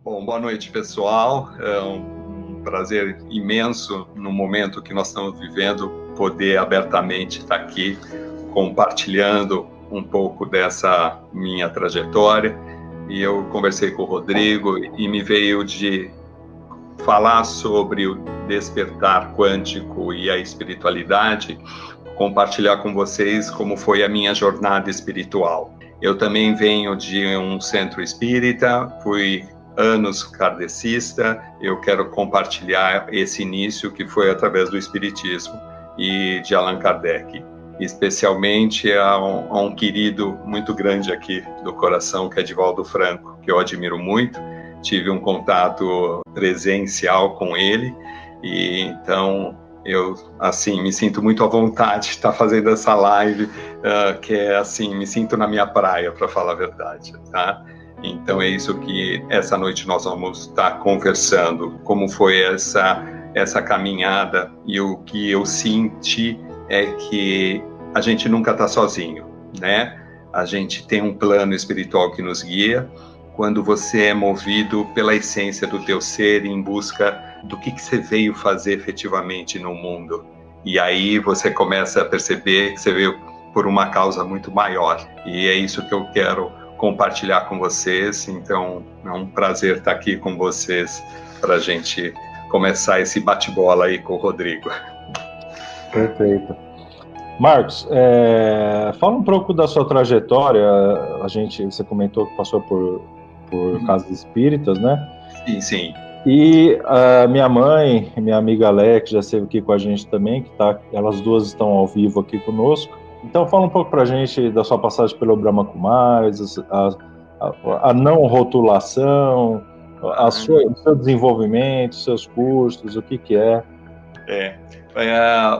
Bom, boa noite, pessoal. É um prazer imenso no momento que nós estamos vivendo, poder abertamente estar aqui compartilhando um pouco dessa minha trajetória. E eu conversei com o Rodrigo e me veio de falar sobre o despertar quântico e a espiritualidade, compartilhar com vocês como foi a minha jornada espiritual. Eu também venho de um centro espírita, fui anos kardecista, eu quero compartilhar esse início que foi através do espiritismo e de Allan Kardec, especialmente a um querido muito grande aqui do coração, que é Divaldo Franco, que eu admiro muito. Tive um contato presencial com ele, e então eu, assim, me sinto muito à vontade de estar fazendo essa live, que é assim, me sinto na minha praia, para falar a verdade, tá? Então é isso que essa noite nós vamos estar conversando, como foi essa caminhada, e o que eu senti é que a gente nunca está sozinho, né? A gente tem um plano espiritual que nos guia, quando você é movido pela essência do teu ser em busca do que você veio fazer efetivamente no mundo. E aí você começa a perceber que você veio por uma causa muito maior. E é isso que eu quero compartilhar com vocês. Então, é um prazer estar aqui com vocês para a gente começar esse bate-bola aí com o Rodrigo. Perfeito. Marcos, fala um pouco da sua trajetória. Você comentou que passou por casas espíritas, né? Sim, sim. E a minha mãe, minha amiga Alex, já esteve aqui com a gente também, elas duas estão ao vivo aqui conosco. Então fala um pouco pra gente da sua passagem pelo Brahma Kumaris, a não rotulação, o seu desenvolvimento, seus cursos, o que é.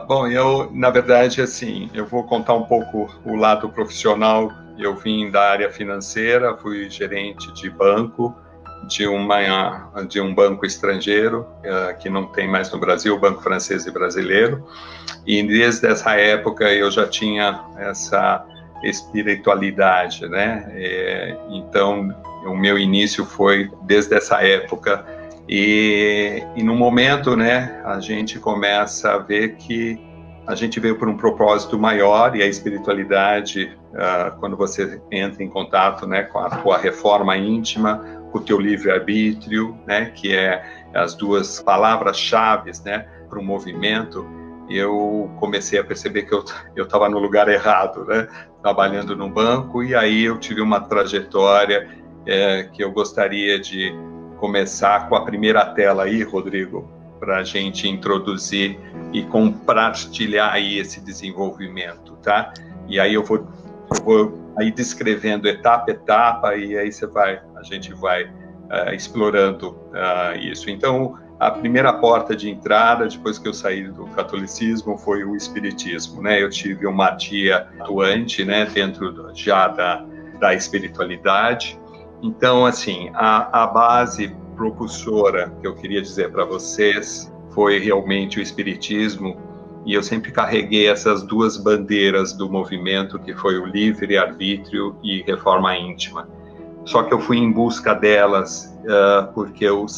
Bom, eu, na verdade, assim, eu vou contar um pouco o lado profissional. Eu vim da área financeira, fui gerente de banco, de um banco estrangeiro, que não tem mais no Brasil, o Banco Francês e Brasileiro, e desde essa época eu já tinha essa espiritualidade, né? Então, o meu início foi desde essa época, e no momento, né, a gente começa a ver que a gente veio por um propósito maior, e a espiritualidade, quando você entra em contato, né, com a tua reforma íntima, com o teu livre-arbítrio, né, que é as duas palavras-chave, né, para o movimento, eu comecei a perceber que eu estava no lugar errado, né, trabalhando no banco, e aí eu tive uma trajetória que eu gostaria de começar com a primeira tela aí, Rodrigo, para a gente introduzir e compartilhar aí esse desenvolvimento, tá? E aí eu vou aí descrevendo etapa a etapa, e aí a gente vai explorando isso. Então, a primeira porta de entrada, depois que eu saí do catolicismo, foi o espiritismo, né? Eu tive uma tia atuante, né, dentro já da espiritualidade. Então, assim, a base propulsora que eu queria dizer para vocês foi realmente o espiritismo, e eu sempre carreguei essas duas bandeiras do movimento, que foi o livre-arbítrio e reforma íntima. Só que eu fui em busca delas porque eu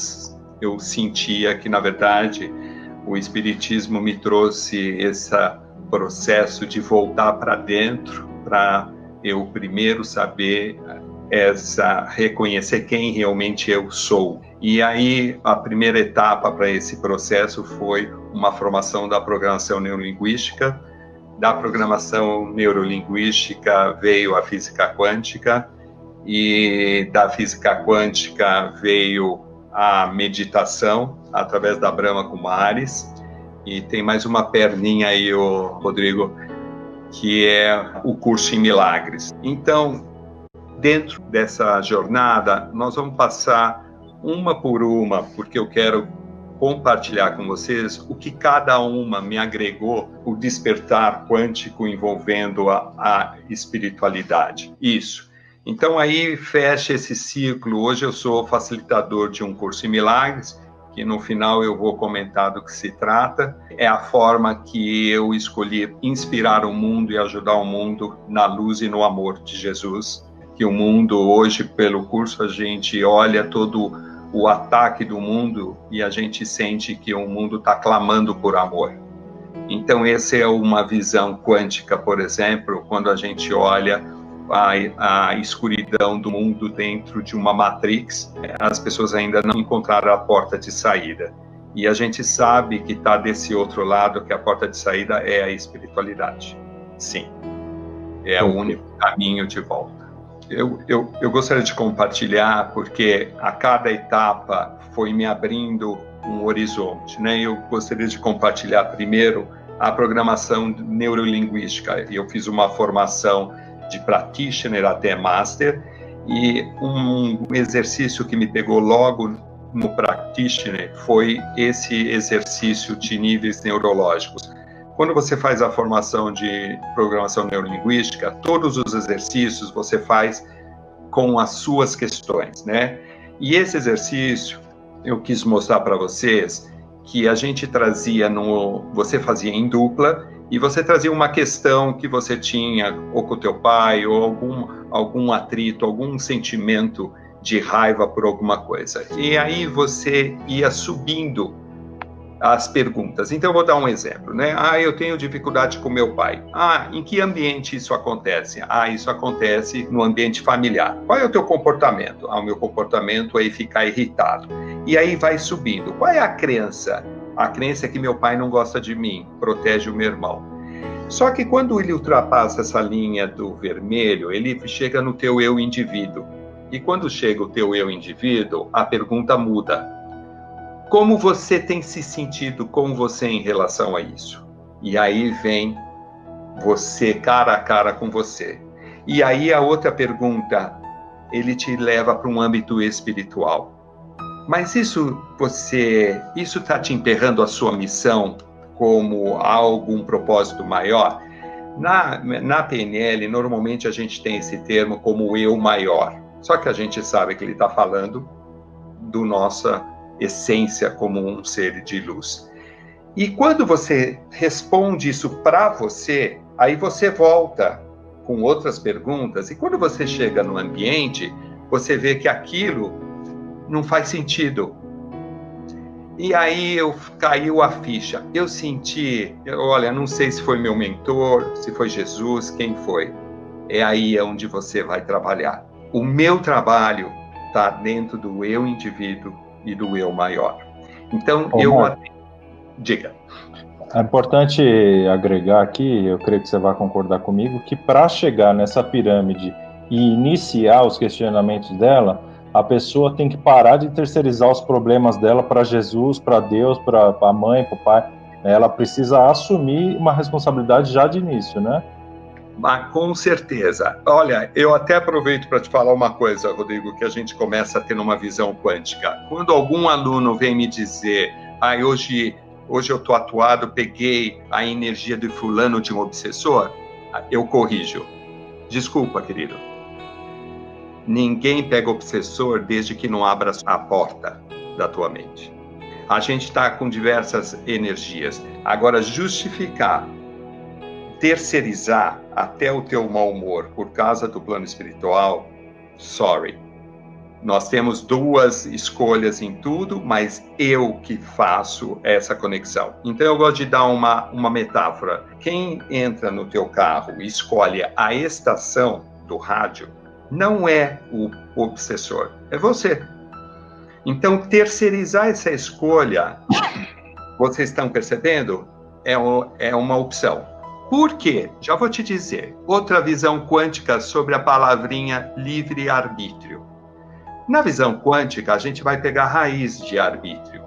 sentia que, na verdade, o espiritismo me trouxe esse processo de voltar para dentro, para eu primeiro saber reconhecer quem realmente eu sou. E aí, a primeira etapa para esse processo foi uma formação da programação neurolinguística. Da programação neurolinguística veio a física quântica, e da física quântica veio a meditação através da Brahma Kumaris, e tem mais uma perninha aí, Rodrigo, que é o curso em milagres. Então, dentro dessa jornada, nós vamos passar uma por uma, porque eu quero compartilhar com vocês o que cada uma me agregou, o despertar quântico envolvendo a espiritualidade. Isso. Então, aí fecha esse ciclo. Hoje eu sou facilitador de um curso em milagres, que no final eu vou comentar do que se trata. É a forma que eu escolhi inspirar o mundo e ajudar o mundo na luz e no amor de Jesus. Que o mundo hoje, pelo curso, a gente olha todo o ataque do mundo e a gente sente que o mundo está clamando por amor. Então, essa é uma visão quântica, por exemplo, quando a gente olha a escuridão do mundo dentro de uma matrix, as pessoas ainda não encontraram a porta de saída. E a gente sabe que está desse outro lado, que a porta de saída é a espiritualidade. Sim, é o único caminho de volta. Eu gostaria de compartilhar, porque a cada etapa foi me abrindo um horizonte, né? Eu gostaria de compartilhar primeiro a programação neurolinguística. Eu fiz uma formação de practitioner até master, e um exercício que me pegou logo no practitioner foi esse exercício de níveis neurológicos. Quando você faz a formação de programação neurolinguística, todos os exercícios você faz com as suas questões, né? E esse exercício, eu quis mostrar para vocês que a gente trazia você fazia em dupla, e você trazia uma questão que você tinha, ou com o teu pai, ou algum atrito, algum sentimento de raiva por alguma coisa. E aí você ia subindo as perguntas. Então, eu vou dar um exemplo, né? Eu tenho dificuldade com meu pai. Em que ambiente isso acontece? Isso acontece no ambiente familiar. Qual é o teu comportamento? O meu comportamento é ficar irritado. E aí vai subindo. Qual é a crença? A crença é que meu pai não gosta de mim, protege o meu irmão. Só que quando ele ultrapassa essa linha do vermelho, ele chega no teu eu indivíduo. E quando chega o teu eu indivíduo, a pergunta muda. Como você tem se sentido com você em relação a isso? E aí vem você cara a cara com você. E aí a outra pergunta, ele te leva para um âmbito espiritual. Mas isso está te emperrando a sua missão como algum propósito maior? Na PNL, normalmente a gente tem esse termo como eu maior. Só que a gente sabe que ele está falando do nossa essência como um ser de luz. E quando você responde isso para você, aí você volta com outras perguntas, e quando você chega no ambiente, você vê que aquilo não faz sentido. E aí caiu a ficha. Eu senti, olha, não sei se foi meu mentor, se foi Jesus, quem foi. É aí onde você vai trabalhar. O meu trabalho está dentro do eu indivíduo e do eu maior. Então, diga. É importante agregar aqui, eu creio que você vai concordar comigo, que para chegar nessa pirâmide e iniciar os questionamentos dela, a pessoa tem que parar de terceirizar os problemas dela para Jesus, para Deus, para a mãe, para o pai. Ela precisa assumir uma responsabilidade já de início, né? Mas com certeza. Olha, eu até aproveito para te falar uma coisa, Rodrigo, que a gente começa a ter uma visão quântica. Quando algum aluno vem me dizer, hoje eu estou atuado, peguei a energia do fulano de um obsessor, eu corrijo. Desculpa, querido. Ninguém pega obsessor desde que não abra a porta da tua mente. A gente está com diversas energias. Agora, justificar, terceirizar até o teu mau humor por causa do plano espiritual, sorry. Nós temos duas escolhas em tudo, mas eu que faço essa conexão. Então eu gosto de dar uma metáfora. Quem entra no teu carro e escolhe a estação do rádio, não é o obsessor, é você. Então terceirizar essa escolha, vocês estão percebendo? É uma opção. Por quê? Já vou te dizer. Outra visão quântica sobre a palavrinha livre-arbítrio. Na visão quântica, a gente vai pegar a raiz de arbítrio.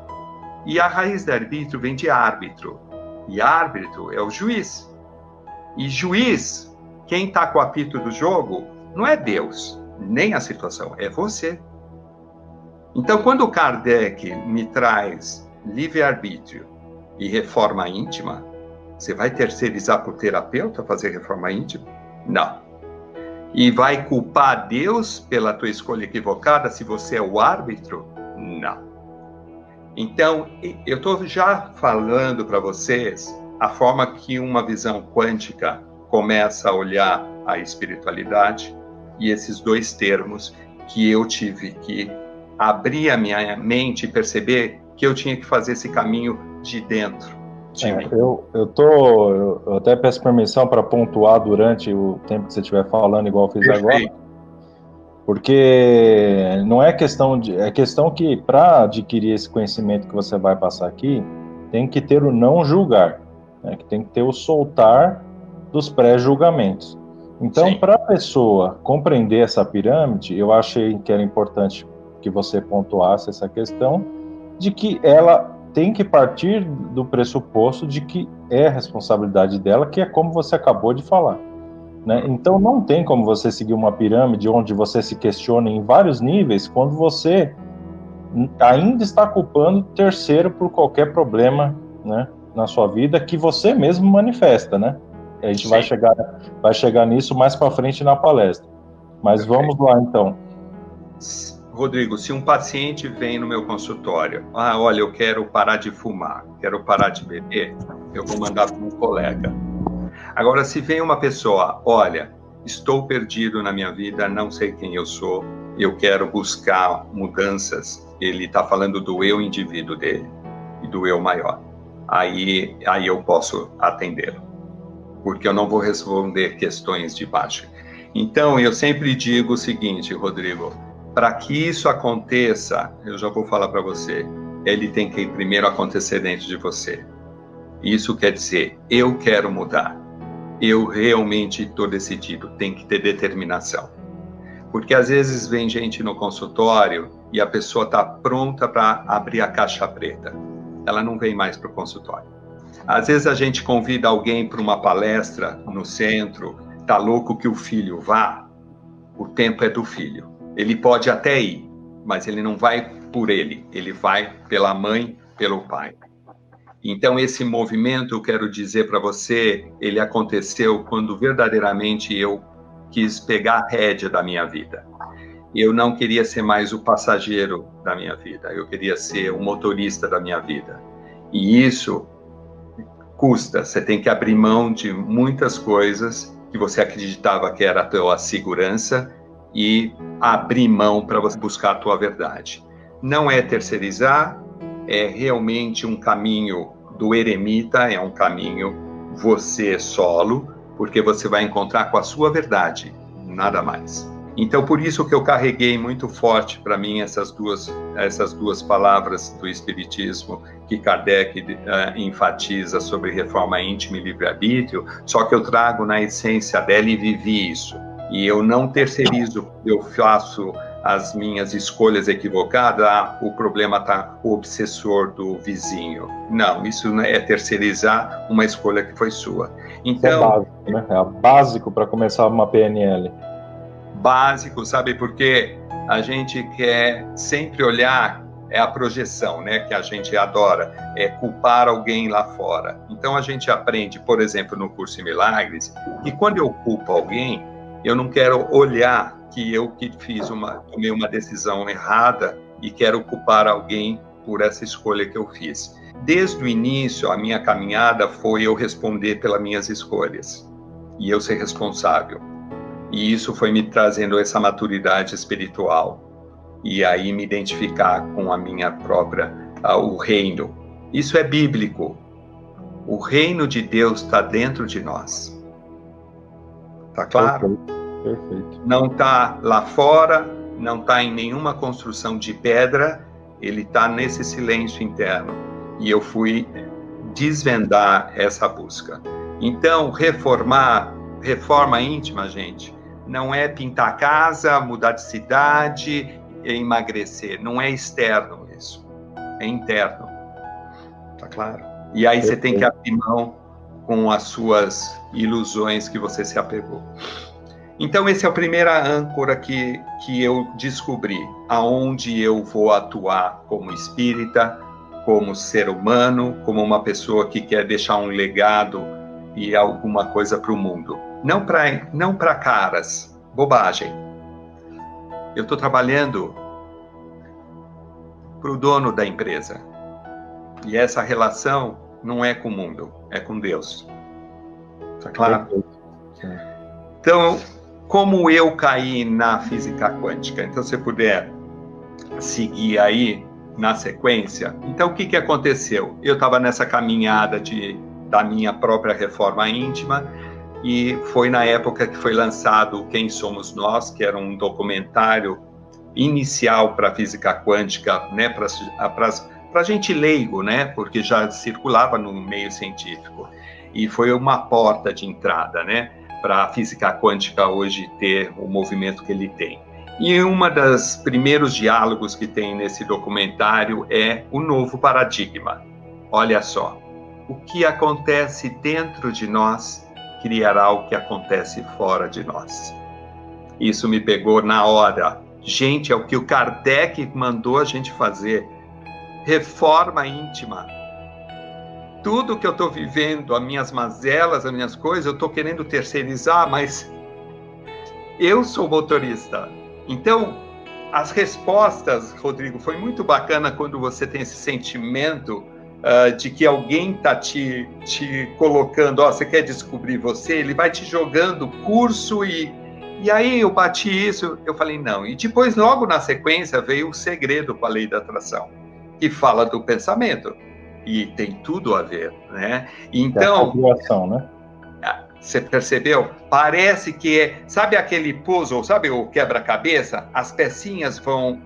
E a raiz de arbítrio vem de árbitro. E árbitro é o juiz. E juiz, quem está com o apito do jogo, não é Deus, nem a situação, é você. Então, quando o Kardec me traz livre-arbítrio e reforma íntima, você vai terceirizar para o terapeuta fazer reforma íntima? Não. E vai culpar Deus pela tua escolha equivocada se você é o árbitro? Não. Então, eu estou já falando para vocês a forma que uma visão quântica começa a olhar a espiritualidade e esses dois termos que eu tive que abrir a minha mente e perceber que eu tinha que fazer esse caminho de dentro de mim. Eu até peço permissão para pontuar durante o tempo que você estiver falando, igual eu fiz agora, porque não é questão de... É questão que, para adquirir esse conhecimento que você vai passar aqui, tem que ter o não julgar, né? Que tem que ter o soltar dos pré-julgamentos. Então, para a pessoa compreender essa pirâmide, eu achei que era importante que você pontuasse essa questão de que ela tem que partir do pressuposto de que é responsabilidade dela, que é como você acabou de falar, né? Então, não tem como você seguir uma pirâmide onde você se questiona em vários níveis quando você ainda está culpando o terceiro por qualquer problema, né, na sua vida que você mesmo manifesta, né? A gente vai chegar nisso mais para frente na palestra. Mas vamos lá, então. Rodrigo, se um paciente vem no meu consultório, olha, eu quero parar de fumar, quero parar de beber, eu vou mandar para um colega. Agora, se vem uma pessoa, olha, estou perdido na minha vida, não sei quem eu sou, eu quero buscar mudanças, ele está falando do eu indivíduo dele e do eu maior. Aí eu posso atendê-lo, porque eu não vou responder questões de baixo. Então, eu sempre digo o seguinte, Rodrigo, para que isso aconteça, eu já vou falar para você, ele tem que primeiro acontecer dentro de você. Isso quer dizer, eu quero mudar. Eu realmente estou decidido, tem que ter determinação. Porque às vezes vem gente no consultório e a pessoa está pronta para abrir a caixa preta. Ela não vem mais para o consultório. Às vezes a gente convida alguém para uma palestra no centro, está louco que o filho vá, o tempo é do filho. Ele pode até ir, mas ele não vai por ele vai pela mãe, pelo pai. Então, esse movimento, eu quero dizer para você, ele aconteceu quando verdadeiramente eu quis pegar a rédea da minha vida. Eu não queria ser mais o passageiro da minha vida, eu queria ser o motorista da minha vida. E isso custa, você tem que abrir mão de muitas coisas que você acreditava que era a tua segurança e abrir mão para você buscar a tua verdade. Não é terceirizar, é realmente um caminho do eremita, é um caminho você solo, porque você vai encontrar com a sua verdade, nada mais. Então, por isso que eu carreguei muito forte para mim essas duas palavras do Espiritismo que Kardec enfatiza sobre reforma íntima e livre-arbítrio, só que eu trago na essência dela e vivi isso. E eu não terceirizo, eu faço as minhas escolhas equivocadas, o problema está o obsessor do vizinho. Não, isso não é terceirizar uma escolha que foi sua. Então, é básico, né? É básico para começar uma PNL. Básico, sabe por quê? A gente quer sempre olhar, é a projeção, né, que a gente adora, é culpar alguém lá fora. Então a gente aprende, por exemplo, no curso em Milagres, que quando eu culpo alguém, eu não quero olhar que eu que tomei uma decisão errada e quero culpar alguém por essa escolha que eu fiz. Desde o início, a minha caminhada foi eu responder pelas minhas escolhas e eu ser responsável. E isso foi me trazendo essa maturidade espiritual e aí me identificar com a minha própria, o reino. Isso é bíblico. O reino de Deus está dentro de nós. Tá claro? Perfeito. Não está lá fora, não está em nenhuma construção de pedra, ele está nesse silêncio interno. E eu fui desvendar essa busca. Então, reforma íntima, gente, não é pintar a casa, mudar de cidade, emagrecer. Não é externo isso, é interno. Tá claro? E aí você tem que abrir mão com as suas ilusões que você se apegou. Então, essa é a primeira âncora que eu descobri, aonde eu vou atuar como espírita, como ser humano, como uma pessoa que quer deixar um legado e alguma coisa para o mundo. Não para caras, bobagem. Eu estou trabalhando para o dono da empresa. E essa relação não é com o mundo, é com Deus. Tá claro? Então, como eu caí na física quântica? Então, se puder seguir aí na sequência. Então, o que aconteceu? Eu estava nessa caminhada da minha própria reforma íntima, e foi na época que foi lançado Quem Somos Nós, que era um documentário inicial para a física quântica, né, para gente leigo, né, porque já circulava no meio científico, e foi uma porta de entrada, né, para a física quântica hoje ter o movimento que ele tem. E uma das primeiros diálogos que tem nesse documentário é o novo paradigma. Olha só, o que acontece dentro de nós criará o que acontece fora de nós. Isso me pegou na hora. Gente, é o que o Kardec mandou a gente fazer. Reforma íntima. Tudo que eu estou vivendo, as minhas mazelas, as minhas coisas, eu estou querendo terceirizar, mas eu sou motorista. Então, as respostas, Rodrigo, foi muito bacana quando você tem esse sentimento de que alguém está te colocando, você quer descobrir você, ele vai te jogando curso e aí eu bati isso, eu falei não. E depois, logo na sequência, veio o segredo com a lei da atração, que fala do pensamento. E tem tudo a ver, né? Então, né? Você percebeu? Parece que sabe aquele puzzle, sabe o quebra-cabeça? As pecinhas vão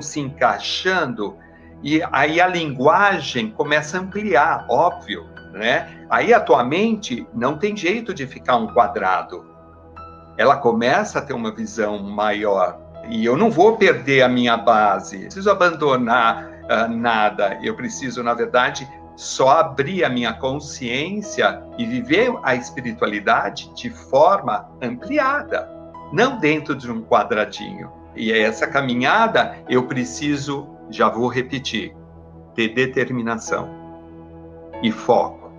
se encaixando e aí a linguagem começa a ampliar, óbvio, né? Aí a tua mente não tem jeito de ficar um quadrado. Ela começa a ter uma visão maior. E eu não vou perder a minha base, preciso abandonar nada. Eu preciso, na verdade, só abrir a minha consciência e viver a espiritualidade de forma ampliada, não dentro de um quadradinho. E essa caminhada eu preciso, já vou repetir, ter determinação e foco.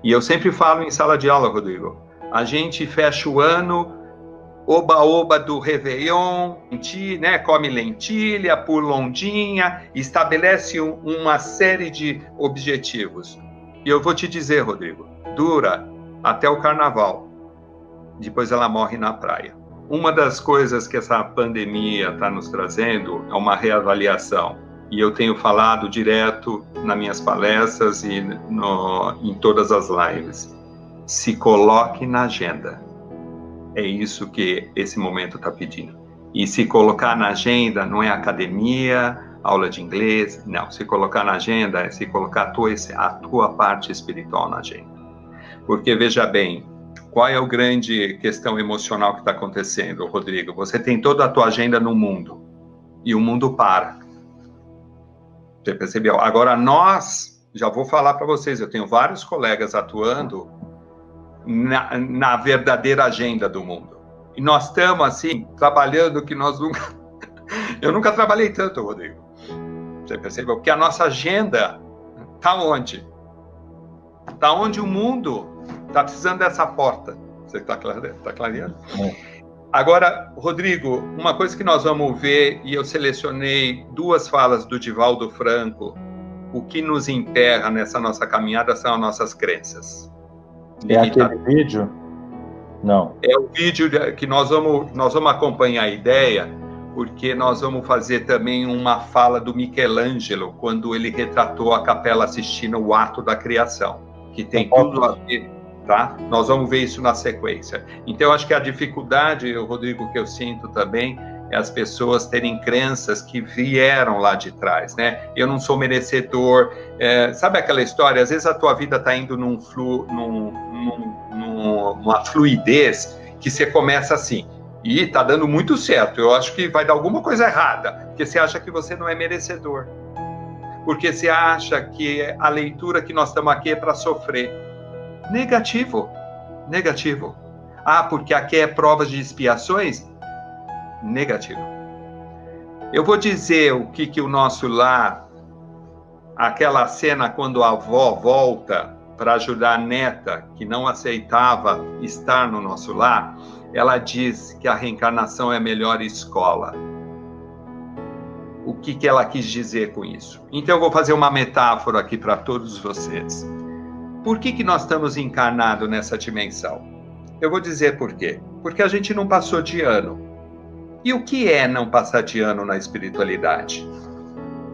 E eu sempre falo em sala de aula, Rodrigo, a gente fecha o ano, oba-oba do Réveillon, né? Come lentilha, pula ondinha, estabelece uma série de objetivos. E eu vou te dizer, Rodrigo, dura até o carnaval. Depois ela morre na praia. Uma das coisas que essa pandemia está nos trazendo é uma reavaliação. E eu tenho falado direto nas minhas palestras e em todas as lives. Se coloque na agenda. É isso que esse momento está pedindo. E se colocar na agenda não é academia, aula de inglês, não. Se colocar na agenda é se colocar a tua parte espiritual na agenda. Porque, veja bem, qual é a grande questão emocional que está acontecendo, Rodrigo? Você tem toda a tua agenda no mundo e o mundo para. Você percebeu? Agora nós, já vou falar para vocês, eu tenho vários colegas atuando na verdadeira agenda do mundo. E nós estamos, assim, trabalhando que nós nunca... Eu nunca trabalhei tanto, Rodrigo. Você percebeu? Porque a nossa agenda está onde? Está onde o mundo está precisando dessa porta. Você está clareando? Agora, Rodrigo, uma coisa que nós vamos ver, e eu selecionei 2 falas do Divaldo Franco, o que nos emperra nessa nossa caminhada são as nossas crenças. É aquele vídeo? Não. É o vídeo que nós vamos acompanhar a ideia, porque nós vamos fazer também uma fala do Michelangelo, quando ele retratou a Capela Sistina, o ato da criação, que tem tudo a ver, tá? Nós vamos ver isso na sequência. Então, eu acho que a dificuldade, Rodrigo, que eu sinto também, é as pessoas terem crenças que vieram lá de trás, né? Eu não sou merecedor. Sabe aquela história? Às vezes a tua vida está indo numa fluidez que você começa assim, e está dando muito certo. Eu acho que vai dar alguma coisa errada, porque você acha que você não é merecedor. Porque você acha que a leitura que nós estamos aqui é para sofrer. Negativo. Negativo. Ah, porque aqui é provas de expiações? Negativo. Eu vou dizer o que o nosso lar, aquela cena quando a avó volta para ajudar a neta que não aceitava estar no nosso lar, ela diz que a reencarnação é a melhor escola. O que ela quis dizer com isso? Então eu vou fazer uma metáfora aqui para todos vocês. Por que nós estamos encarnados nessa dimensão? Eu vou dizer por quê. Porque a gente não passou de ano. E o que é não passar de ano na espiritualidade?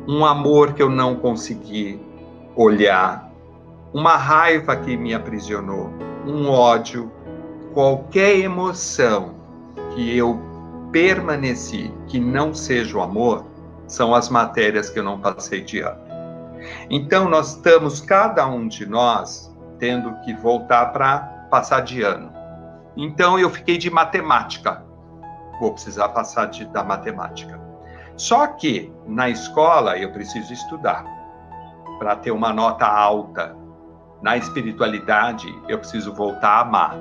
Um amor que eu não consegui olhar, uma raiva que me aprisionou, um ódio, qualquer emoção que eu permaneci, que não seja o amor, são as matérias que eu não passei de ano. Então, nós estamos, cada um de nós, tendo que voltar para passar de ano. Então, eu fiquei de matemática. Vou precisar passar da matemática. Só que, na escola, eu preciso estudar para ter uma nota alta. Na espiritualidade, eu preciso voltar a amar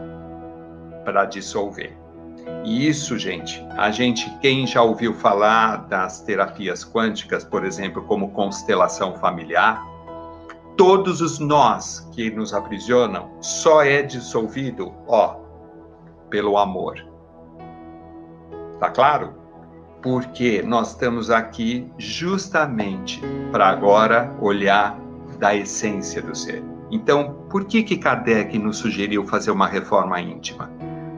para dissolver. E isso, gente, quem já ouviu falar das terapias quânticas, por exemplo, como constelação familiar, todos os nós que nos aprisionam só é dissolvido, pelo amor. Tá claro? Porque nós estamos aqui justamente para agora olhar da essência do ser. Então, por que Kardec nos sugeriu fazer uma reforma íntima?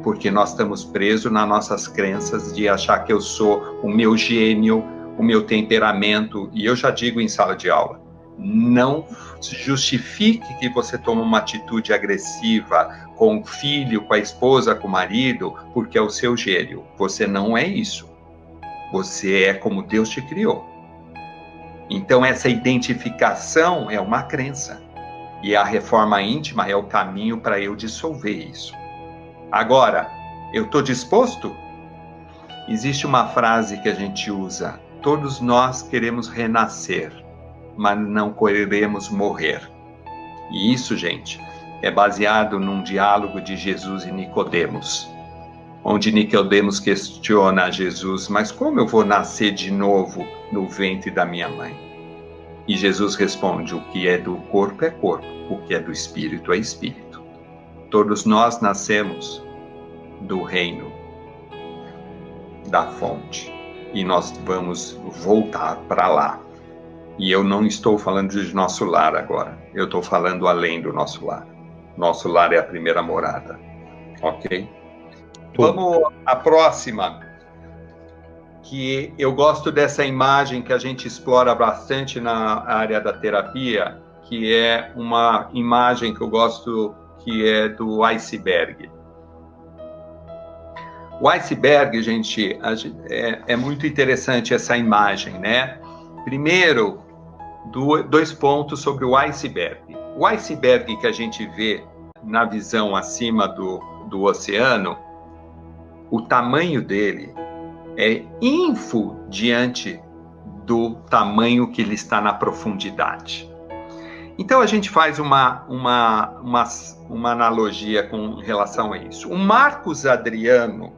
Porque nós estamos presos nas nossas crenças de achar que eu sou o meu gênio, o meu temperamento, e eu já digo em sala de aula, não justifique que você tome uma atitude agressiva com o filho, com a esposa, com o marido, porque é o seu gênio. Você não é isso. Você é como Deus te criou. Então, essa identificação é uma crença. E a reforma íntima é o caminho para eu dissolver isso. Agora, eu estou disposto? Existe uma frase que a gente usa: todos nós queremos renascer, mas não queremos morrer. E isso, gente, é baseado num diálogo de Jesus e Nicodemos, onde Nicodemos questiona a Jesus: mas como eu vou nascer de novo no ventre da minha mãe? E Jesus responde: o que é do corpo é corpo, o que é do espírito é espírito. Todos nós nascemos do reino, da fonte, e nós vamos voltar para lá. E eu não estou falando de nosso lar agora, eu estou falando além do nosso lar. Nosso lar é a primeira morada, ok? Vamos à próxima, que eu gosto dessa imagem que a gente explora bastante na área da terapia, que é uma imagem que eu gosto, que é do iceberg. O iceberg, gente, é muito interessante essa imagem, né? Primeiro, dois pontos sobre o iceberg. O iceberg que a gente vê na visão acima do oceano, o tamanho dele é ínfimo diante do tamanho que ele está na profundidade. Então, a gente faz uma analogia com relação a isso. O Marcos Adriano,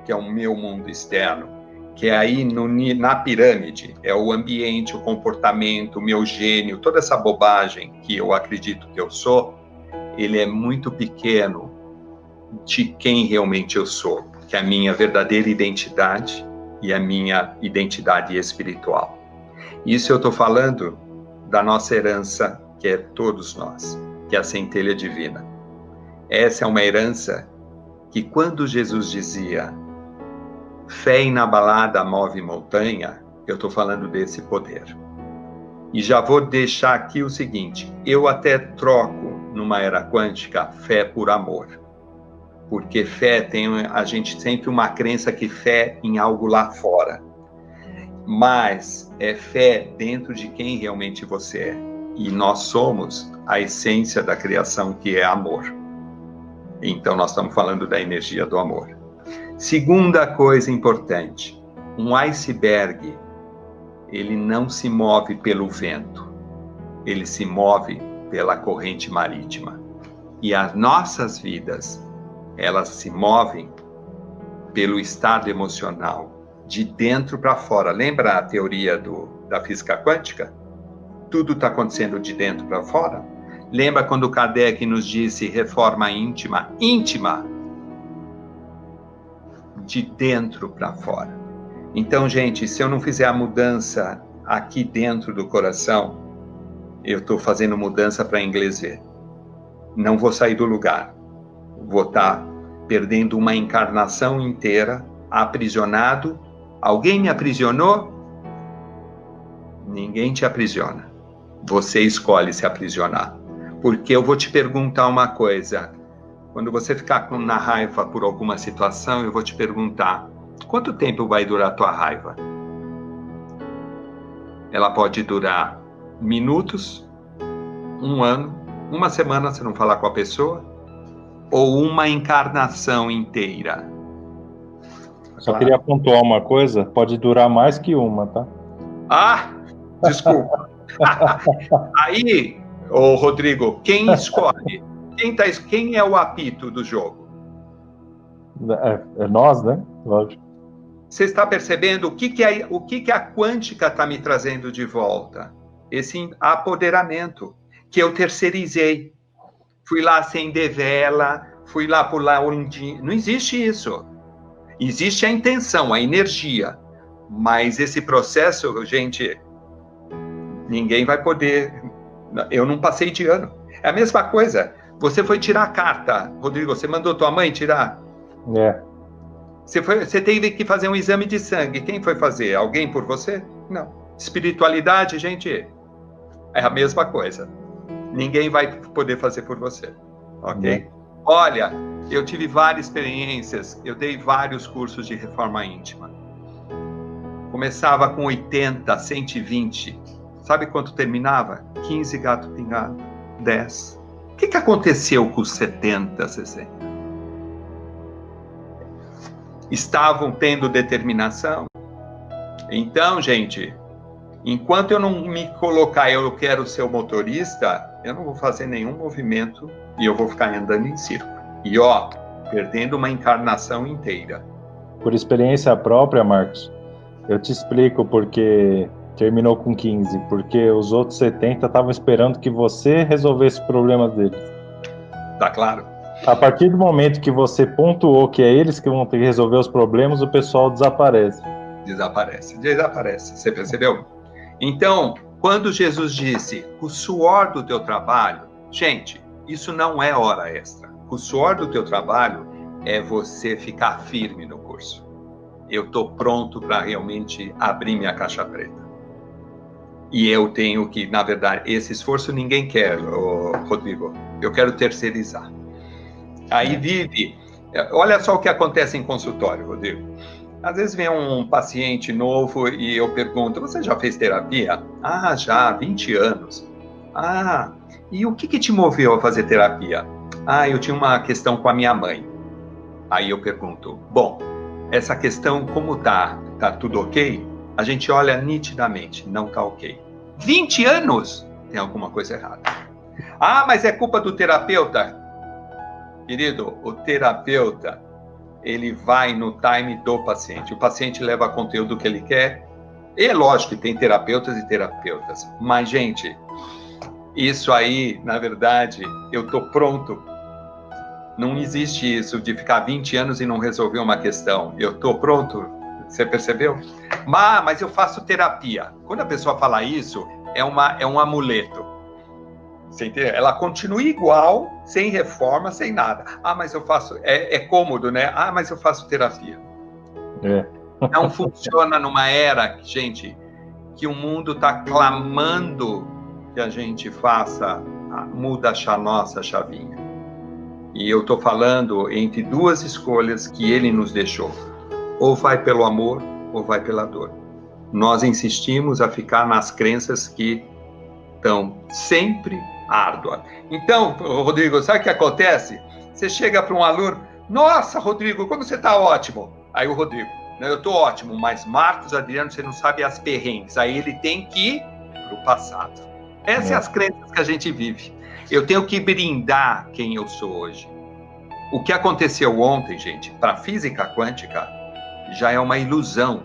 que é o meu mundo externo, que é aí na pirâmide, é o ambiente, o comportamento, o meu gênio, toda essa bobagem que eu acredito que eu sou, ele é muito pequeno de quem realmente eu sou, que é a minha verdadeira identidade e a minha identidade espiritual. Isso eu estou falando da nossa herança, que é todos nós, que é a centelha divina. Essa é uma herança que, quando Jesus dizia fé inabalada move montanha, eu estou falando desse poder. E já vou deixar aqui o seguinte: eu até troco, numa era quântica, fé por amor. Porque fé a gente sempre uma crença que fé em algo lá fora. Mas é fé dentro de quem realmente você é. E nós somos a essência da criação, que é amor. Então nós estamos falando da energia do amor. Segunda coisa importante, um iceberg, ele não se move pelo vento, ele se move pela corrente marítima. E as nossas vidas, elas se movem pelo estado emocional, de dentro para fora. Lembra a teoria da física quântica? Tudo está acontecendo de dentro para fora. Lembra quando Kardec nos disse reforma íntima? Íntima! De dentro para fora. Então, gente, se eu não fizer a mudança aqui dentro do coração, eu estou fazendo mudança para inglês ver. Não vou sair do lugar. Vou estar perdendo uma encarnação inteira, aprisionado Alguém me aprisionou? Ninguém te aprisiona. Você escolhe se aprisionar. Porque eu vou te perguntar uma coisa. Quando você ficar na raiva por alguma situação, eu vou te perguntar: quanto tempo vai durar a tua raiva? Ela pode durar minutos, um ano, uma semana se não falar com a pessoa, ou uma encarnação inteira. Só queria pontuar uma coisa, pode durar mais que uma, tá? Ah, desculpa. Aí, ô Rodrigo, quem escolhe? Quem é o apito do jogo? É nós, né? Lógico. Você está percebendo o que a quântica está me trazendo de volta? Esse apoderamento que eu terceirizei. Fui lá acender vela, fui lá pular ondinha. Não existe isso. Existe a intenção, a energia. Mas esse processo, gente, ninguém vai poder... Eu não passei de ano. É a mesma coisa. Você foi tirar a carta, Rodrigo. Você mandou tua mãe tirar? É. Você teve que fazer um exame de sangue. Quem foi fazer? Alguém por você? Não. Espiritualidade, gente, é a mesma coisa. Ninguém vai poder fazer por você. Ok? Olha, eu tive várias experiências. Eu dei vários cursos de reforma íntima. Começava com 80, 120. Sabe quanto terminava? 15 gato pingado. 10. O que aconteceu com os 70, 60? Estavam tendo determinação? Então, gente, enquanto eu não me colocar, eu quero ser o motorista, eu não vou fazer nenhum movimento e eu vou ficar andando em círculo. E ó, perdendo uma encarnação inteira. Por experiência própria, Marcos, eu te explico porque terminou com 15, porque os outros 70 estavam esperando que você resolvesse os problemas deles. Tá claro? A partir do momento que você pontuou que é eles que vão ter que resolver os problemas, o pessoal desaparece. Desaparece. Você percebeu? Então, quando Jesus disse, o suor do teu trabalho, gente, isso não é hora extra. O suor do teu trabalho é você ficar firme no curso. Eu estou pronto para realmente abrir minha caixa preta. E eu tenho que, na verdade, esse esforço ninguém quer, Rodrigo. Eu quero terceirizar. Aí vive... Olha só o que acontece em consultório, Rodrigo. Às vezes vem um paciente novo e eu pergunto, você já fez terapia? Ah, já, 20 anos. Ah, e o que te moveu a fazer terapia? Ah, eu tinha uma questão com a minha mãe. Aí eu pergunto, bom, essa questão como tá? Tá tudo ok? A gente olha nitidamente, não tá ok. 20 anos? Tem alguma coisa errada. Ah, mas é culpa do terapeuta? Querido, o terapeuta, ele vai no time do paciente. O paciente leva conteúdo que ele quer. E é lógico que tem terapeutas e terapeutas. Mas, gente, isso aí, na verdade, eu tô pronto. Não existe isso de ficar 20 anos e não resolver uma questão. Eu tô pronto. Você percebeu? Mas eu faço terapia. Quando a pessoa fala isso, é um amuleto. Você entende? Ela continua igual, sem reforma, sem nada. Ah, mas eu faço... É cômodo, né? Ah, mas eu faço terapia. Não funciona numa era, gente, que o mundo está clamando que a gente faça, muda a nossa chavinha. E eu estou falando entre duas escolhas que ele nos deixou. Ou vai pelo amor, ou vai pela dor. Nós insistimos a ficar nas crenças que estão sempre árdua. Então, Rodrigo, sabe o que acontece? Você chega para um aluno, nossa, Rodrigo, como você está ótimo. Aí o Rodrigo, eu estou ótimo, mas Marcos, Adriano, você não sabe as perrengues. Aí ele tem que ir para o passado. Essas são as crenças que a gente vive. Eu tenho que brindar quem eu sou hoje. O que aconteceu ontem, gente, para a física quântica, já é uma ilusão.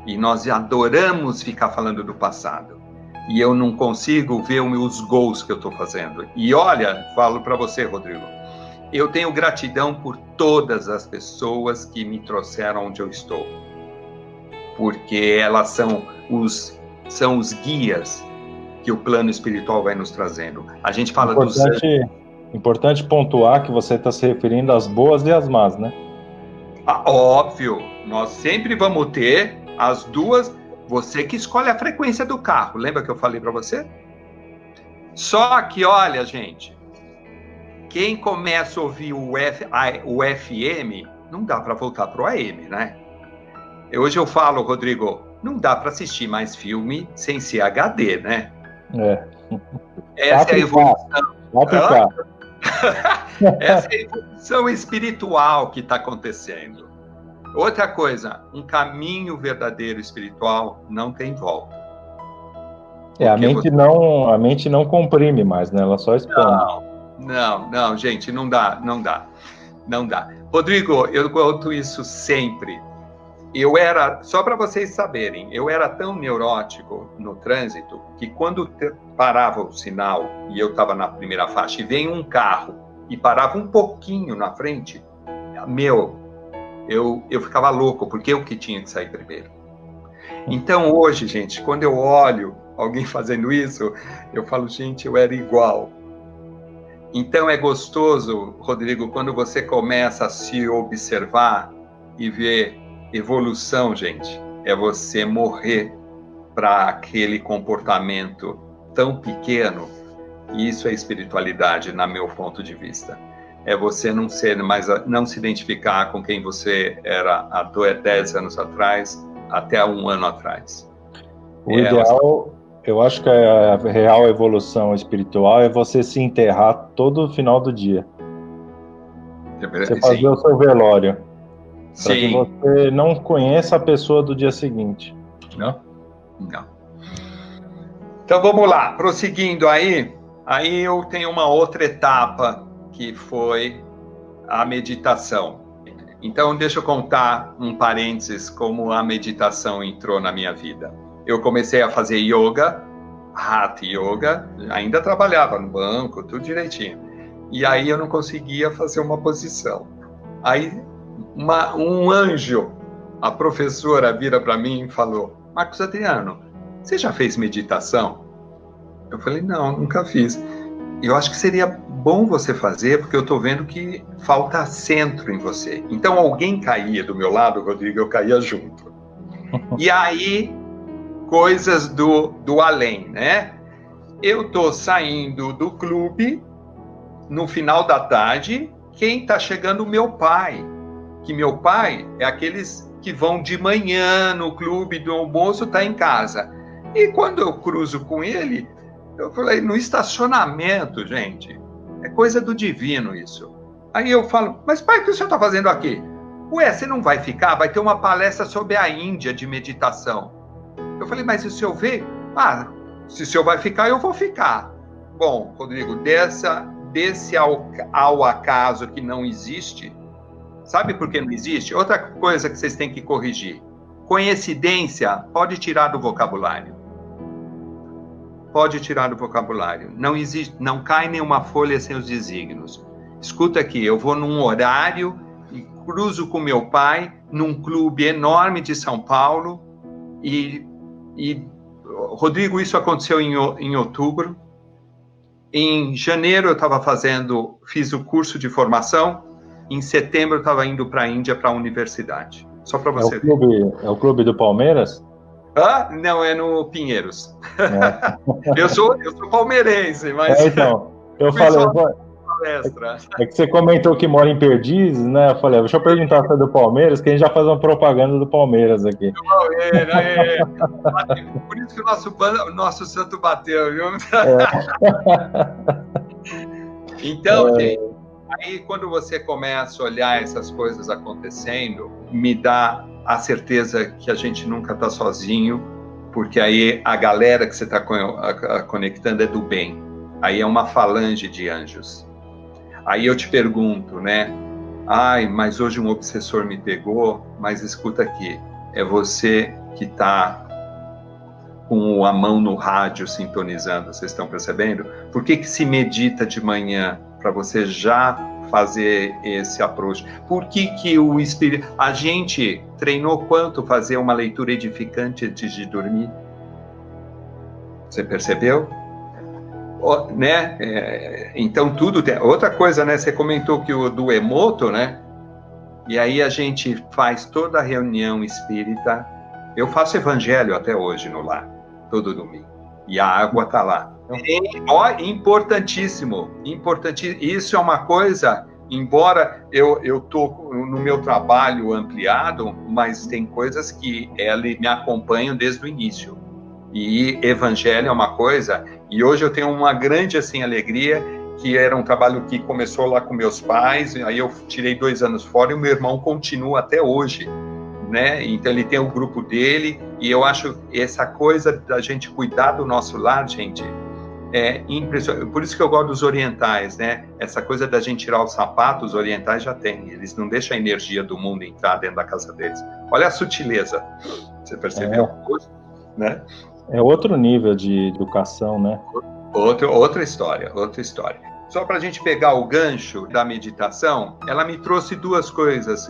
E nós adoramos ficar falando do passado. E eu não consigo ver os gols que eu estou fazendo. E olha, falo para você, Rodrigo, eu tenho gratidão por todas as pessoas que me trouxeram onde eu estou. Porque elas são os guias que o plano espiritual vai nos trazendo. A gente fala Importante pontuar que você está se referindo às boas e às más, né? Óbvio, nós sempre vamos ter as duas. Você que escolhe a frequência do carro. Lembra que eu falei para você? Só que, olha, gente, quem começa a ouvir o FM, não dá para voltar para o AM, né? Hoje eu falo, Rodrigo, não dá para assistir mais filme sem ser HD, né? Essa é a evolução. Essa é a evolução espiritual que está acontecendo. Outra coisa, um caminho verdadeiro espiritual não tem volta. A mente não comprime mais, né? Ela só expande. Não, gente, não dá. Rodrigo, eu conto isso sempre. Só para vocês saberem, eu era tão neurótico no trânsito que quando parava o sinal e eu estava na primeira faixa e vem um carro e parava um pouquinho na frente, eu ficava louco, porque eu que tinha que sair primeiro. Então hoje, gente, quando eu olho alguém fazendo isso, eu falo, gente, eu era igual. Então é gostoso, Rodrigo, quando você começa a se observar e ver evolução, gente, é você morrer para aquele comportamento tão pequeno. E isso é espiritualidade, na meu ponto de vista. É você não se identificar com quem você era há 10 anos atrás, até 1 ano atrás. O ideal, eu acho que a real evolução espiritual é você se enterrar todo final do dia. Você fazer o seu velório. Para que você não conheça a pessoa do dia seguinte. Não. Então vamos lá, prosseguindo aí eu tenho uma outra etapa que foi a meditação. Então deixa eu contar um parênteses como a meditação entrou na minha vida. Eu comecei a fazer yoga, Hatha Yoga, ainda trabalhava no banco, tudo direitinho. E aí eu não conseguia fazer uma posição. Aí um anjo, a professora vira para mim e falou, Marcos Adriano, você já fez meditação? Eu falei, não, nunca fiz. Eu acho que seria bom você fazer, porque eu estou vendo que falta centro em você. Então alguém caía do meu lado, Rodrigo, eu caía junto. E aí, coisas do além, né? Eu estou saindo do clube, no final da tarde, quem está chegando? O meu pai. Que meu pai é aqueles que vão de manhã no clube do almoço, está em casa. E quando eu cruzo com ele, eu falei, no estacionamento, gente, é coisa do divino isso. Aí eu falo, mas pai, o que o senhor está fazendo aqui? Ué, você não vai ficar? Vai ter uma palestra sobre a Índia de meditação. Eu falei, mas se o senhor veio? Se o senhor vai ficar, eu vou ficar. Bom, Rodrigo, desse ao acaso que não existe. Sabe por que não existe? Outra coisa que vocês têm que corrigir. Coincidência pode tirar do vocabulário. Pode tirar do vocabulário. Não existe, não cai nenhuma folha sem os desígnios. Escuta aqui, eu vou num horário e cruzo com meu pai num clube enorme de São Paulo e Rodrigo, isso aconteceu em outubro. Em janeiro eu fiz o curso de formação. Em setembro eu estava indo para a Índia, para a universidade. Só para você ver. É o clube do Palmeiras? Não, é no Pinheiros. Eu sou palmeirense, mas... Então, eu falei... É que você comentou que mora em Perdizes, né? Eu falei, deixa eu perguntar se é do Palmeiras, que a gente já faz uma propaganda do Palmeiras aqui. Por isso que o nosso santo bateu, viu? Então, gente, aí quando você começa a olhar essas coisas acontecendo, me dá a certeza que a gente nunca está sozinho, porque aí a galera que você está conectando é do bem. Aí é uma falange de anjos. Aí eu te pergunto, né? Mas hoje um obsessor me pegou, mas escuta aqui, é você que está com a mão no rádio sintonizando, vocês estão percebendo? Por que se medita de manhã? Para você já fazer esse approach. Por que o espírito... A gente treinou quanto fazer uma leitura edificante antes de dormir? Você percebeu? Né? Então tudo tem... Outra coisa, né? Você comentou que do Emoto, né? E aí a gente faz toda a reunião espírita. Eu faço evangelho até hoje no lar, todo domingo. E a água está lá. Importantíssimo, importantíssimo. Isso é uma coisa, embora eu estou no meu trabalho ampliado, mas tem coisas que ele me acompanham desde o início. E evangelho é uma coisa, e hoje eu tenho uma grande assim, alegria, que era um trabalho que começou lá com meus pais, aí eu tirei 2 anos fora e o meu irmão continua até hoje, né? Então ele tem o grupo dele, e eu acho essa coisa da gente cuidar do nosso lar, gente, é impressionante. Por isso que eu gosto dos orientais, né? Essa coisa da gente tirar os sapatos, os orientais já têm, eles não deixam a energia do mundo entrar dentro da casa deles. Olha a sutileza, você percebeu? Né? É outro nível de educação, né? Outra história. Só para a gente pegar o gancho da meditação, ela me trouxe 2 coisas.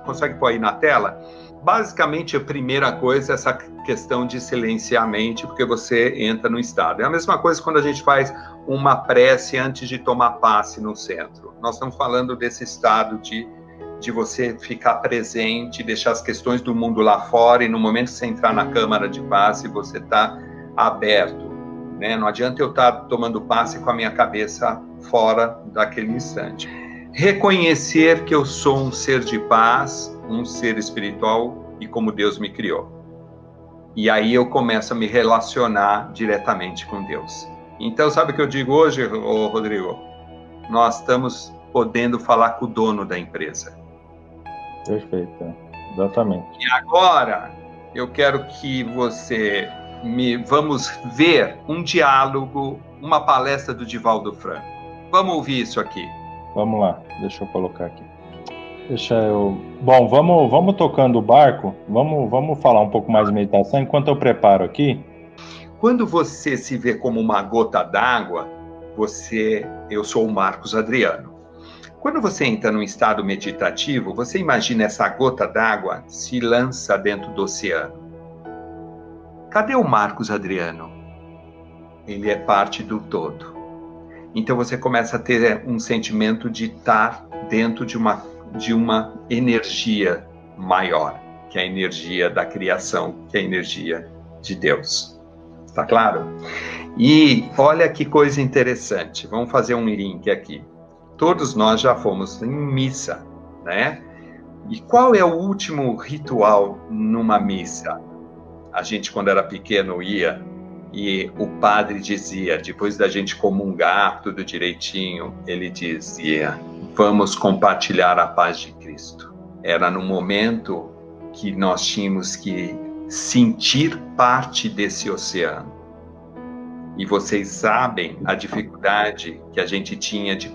Consegue pôr aí na tela? Basicamente, a primeira coisa é essa questão de silenciar a mente, porque você entra no estado. É a mesma coisa quando a gente faz uma prece antes de tomar passe no centro. Nós estamos falando desse estado de você ficar presente, deixar as questões do mundo lá fora, e no momento que você entrar na câmara de passe, você está aberto, né? Não adianta eu estar tomando passe com a minha cabeça fora daquele instante. Reconhecer que eu sou um ser de paz, um ser espiritual, e como Deus me criou. E aí eu começo a me relacionar diretamente com Deus. Então, sabe o que eu digo hoje, Rodrigo? Nós estamos podendo falar com o dono da empresa. Perfeito, exatamente. E agora, eu quero que vamos ver um diálogo, uma palestra do Divaldo Franco. Vamos ouvir isso aqui. Vamos lá, deixa eu colocar aqui. Bom, vamos tocando o barco, vamos falar um pouco mais de meditação enquanto eu preparo aqui. Quando você se vê como uma gota d'água, eu sou o Marcos Adriano. Quando você entra num estado meditativo, você imagina essa gota d'água se lança dentro do oceano. Cadê o Marcos Adriano? Ele é parte do todo. Então você começa a ter um sentimento de estar dentro de uma energia maior, que é a energia da criação, que é a energia de Deus. Está claro? E olha que coisa interessante. Vamos fazer um link aqui. Todos nós já fomos em missa, né? E qual é o último ritual numa missa? A gente, quando era pequeno, ia e o padre dizia, depois da gente comungar tudo direitinho, ele dizia: vamos compartilhar a paz de Cristo. Era no momento que nós tínhamos que sentir parte desse oceano. E vocês sabem a dificuldade que a gente tinha de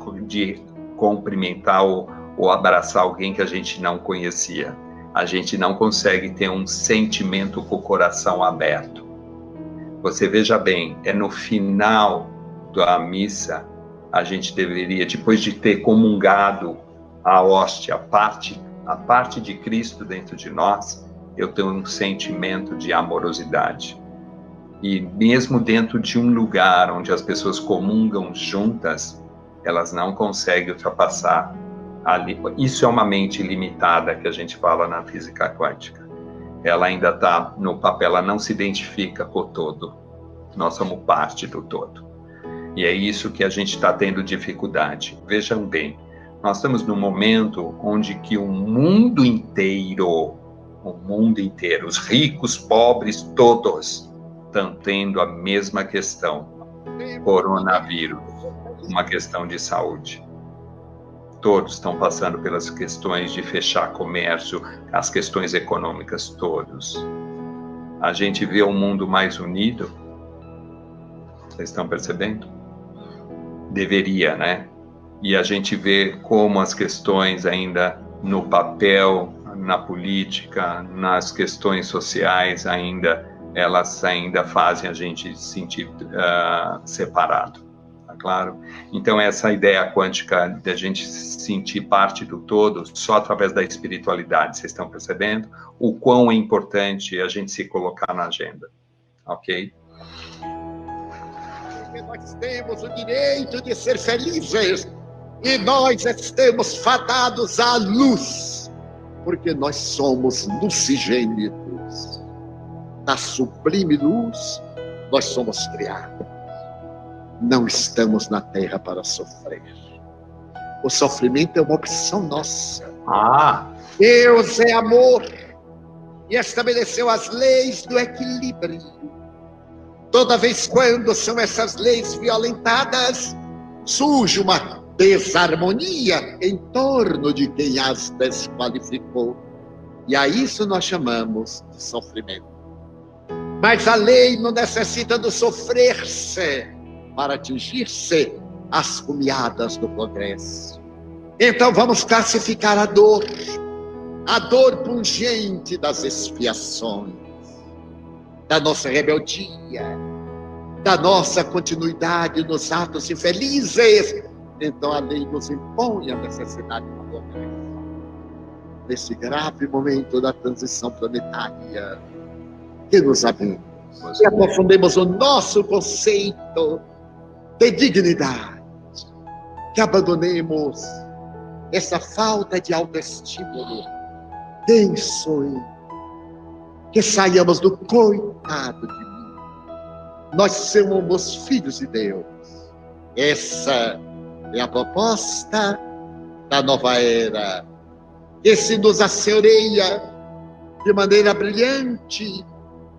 cumprimentar ou abraçar alguém que a gente não conhecia. A gente não consegue ter um sentimento com o coração aberto. Você veja bem, é no final da missa, a gente deveria, depois de ter comungado a hóstia, a parte de Cristo dentro de nós, eu tenho um sentimento de amorosidade. E mesmo dentro de um lugar onde as pessoas comungam juntas, elas não conseguem ultrapassar ali. Isso é uma mente limitada que a gente fala na física quântica. Ela ainda está no papel, ela não se identifica com o todo. Nós somos parte do todo. E é isso que a gente está tendo dificuldade. Vejam bem, nós estamos num momento onde que o mundo inteiro, os ricos, pobres, todos, estão tendo a mesma questão, coronavírus, uma questão de saúde. Todos estão passando pelas questões de fechar comércio, as questões econômicas, todos. A gente vê um mundo mais unido, vocês estão percebendo? Deveria, né? E a gente vê como as questões ainda no papel, na política, nas questões sociais elas ainda fazem a gente se sentir separado, tá claro? Então essa ideia quântica de a gente se sentir parte do todo só através da espiritualidade, vocês estão percebendo o quão é importante a gente se colocar na agenda, ok? Nós temos o direito de ser felizes E nós estamos fadados à luz, porque nós somos lucigênitos. Na sublime luz, nós somos criados. Não estamos na terra para sofrer. O sofrimento é uma opção nossa. Deus é amor e estabeleceu as leis do equilíbrio. Toda vez quando são essas leis violentadas, surge uma desarmonia em torno de quem as desqualificou. E a isso nós chamamos de sofrimento. Mas a lei não necessita do sofrer-se para atingir-se as cumeadas do progresso. Então vamos classificar a dor pungente das expiações, da nossa rebeldia, da nossa continuidade nos atos infelizes. Então a lei nos impõe a necessidade do progresso. Nesse grave momento da transição planetária, que nos abrimos e aprofundemos o nosso conceito de dignidade, que abandonemos essa falta de autoestímulo denso, que saiamos do coitado de mim. Nós somos filhos de Deus. Essa é a proposta da nova era, que se nos asseoreia de maneira brilhante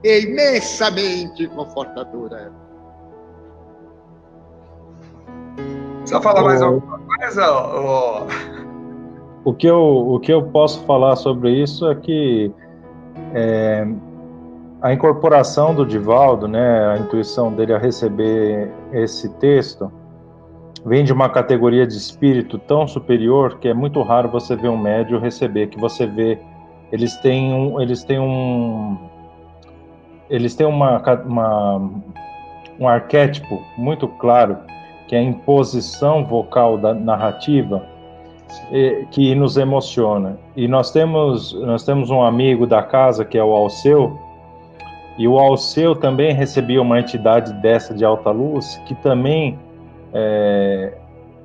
e imensamente confortadora. Precisa falar mais alguma coisa? O que eu posso falar sobre isso é que a incorporação do Divaldo, né, a intuição dele a receber esse texto, vem de uma categoria de espírito tão superior que é muito raro você ver um médium receber, que você vê, eles têm um arquétipo muito claro, que é a imposição vocal da narrativa, que nos emociona. E nós temos um amigo da casa, que é o Alceu, e o Alceu também recebia uma entidade dessa de alta luz, que também,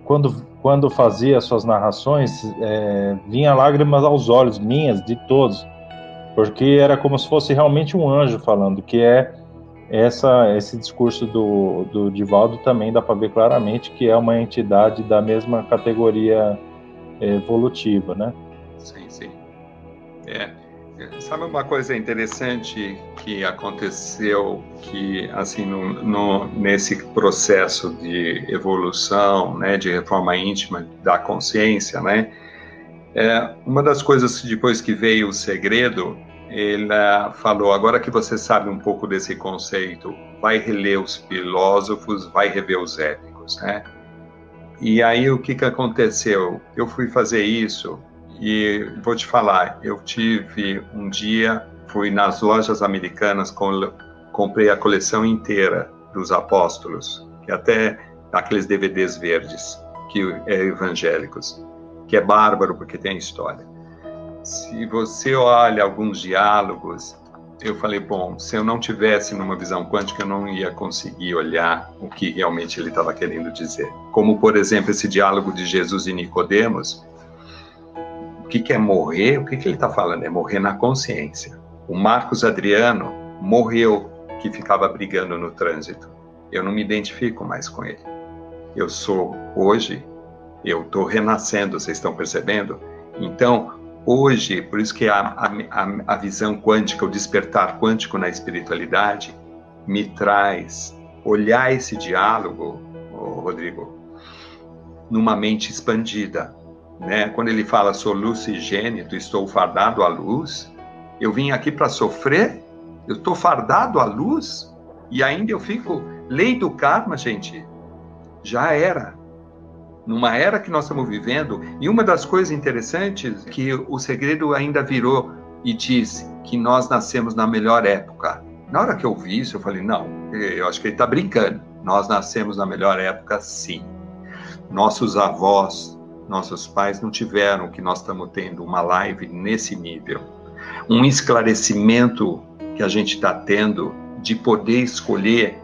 quando fazia suas narrações, vinha lágrimas aos olhos, minhas, de todos, porque era como se fosse realmente um anjo falando, que é esse discurso do Divaldo também dá para ver claramente que é uma entidade da mesma categoria evolutiva, né? Sim. Sabe uma coisa interessante que aconteceu, que assim nesse processo de evolução, né, de reforma íntima da consciência, né? Uma das coisas, depois que veio o segredo, ele falou: agora que você sabe um pouco desse conceito, vai reler os filósofos, vai rever os épicos, né? E aí o que aconteceu? Eu fui fazer isso e vou te falar, eu tive um dia, fui nas lojas americanas, comprei a coleção inteira dos apóstolos, que até aqueles DVDs verdes, que é evangélicos, que é bárbaro porque tem história. Se você olha alguns diálogos, eu falei, bom, se eu não tivesse numa visão quântica, eu não ia conseguir olhar o que realmente ele estava querendo dizer. Como, por exemplo, esse diálogo de Jesus e Nicodemos. O que é morrer? O que ele está falando? É morrer na consciência. O Marcos Adriano morreu que ficava brigando no trânsito. Eu não me identifico mais com ele. Eu sou, hoje, eu estou renascendo, vocês estão percebendo? Então, hoje, por isso que a visão quântica, o despertar quântico na espiritualidade, me traz olhar esse diálogo, Rodrigo, numa mente expandida, né? Quando ele fala, sou lucigênito, estou fardado à luz, eu vim aqui para sofrer, eu estou fardado à luz, e ainda eu fico, lei do karma, gente, já era. Numa era que nós estamos vivendo, e uma das coisas interessantes que o segredo ainda virou e disse que nós nascemos na melhor época. Na hora que eu vi isso, eu falei, não, eu acho que ele está brincando. Nós nascemos na melhor época, sim. Nossos avós, nossos pais não tiveram o que nós estamos tendo, uma live nesse nível. Um esclarecimento que a gente está tendo de poder escolher,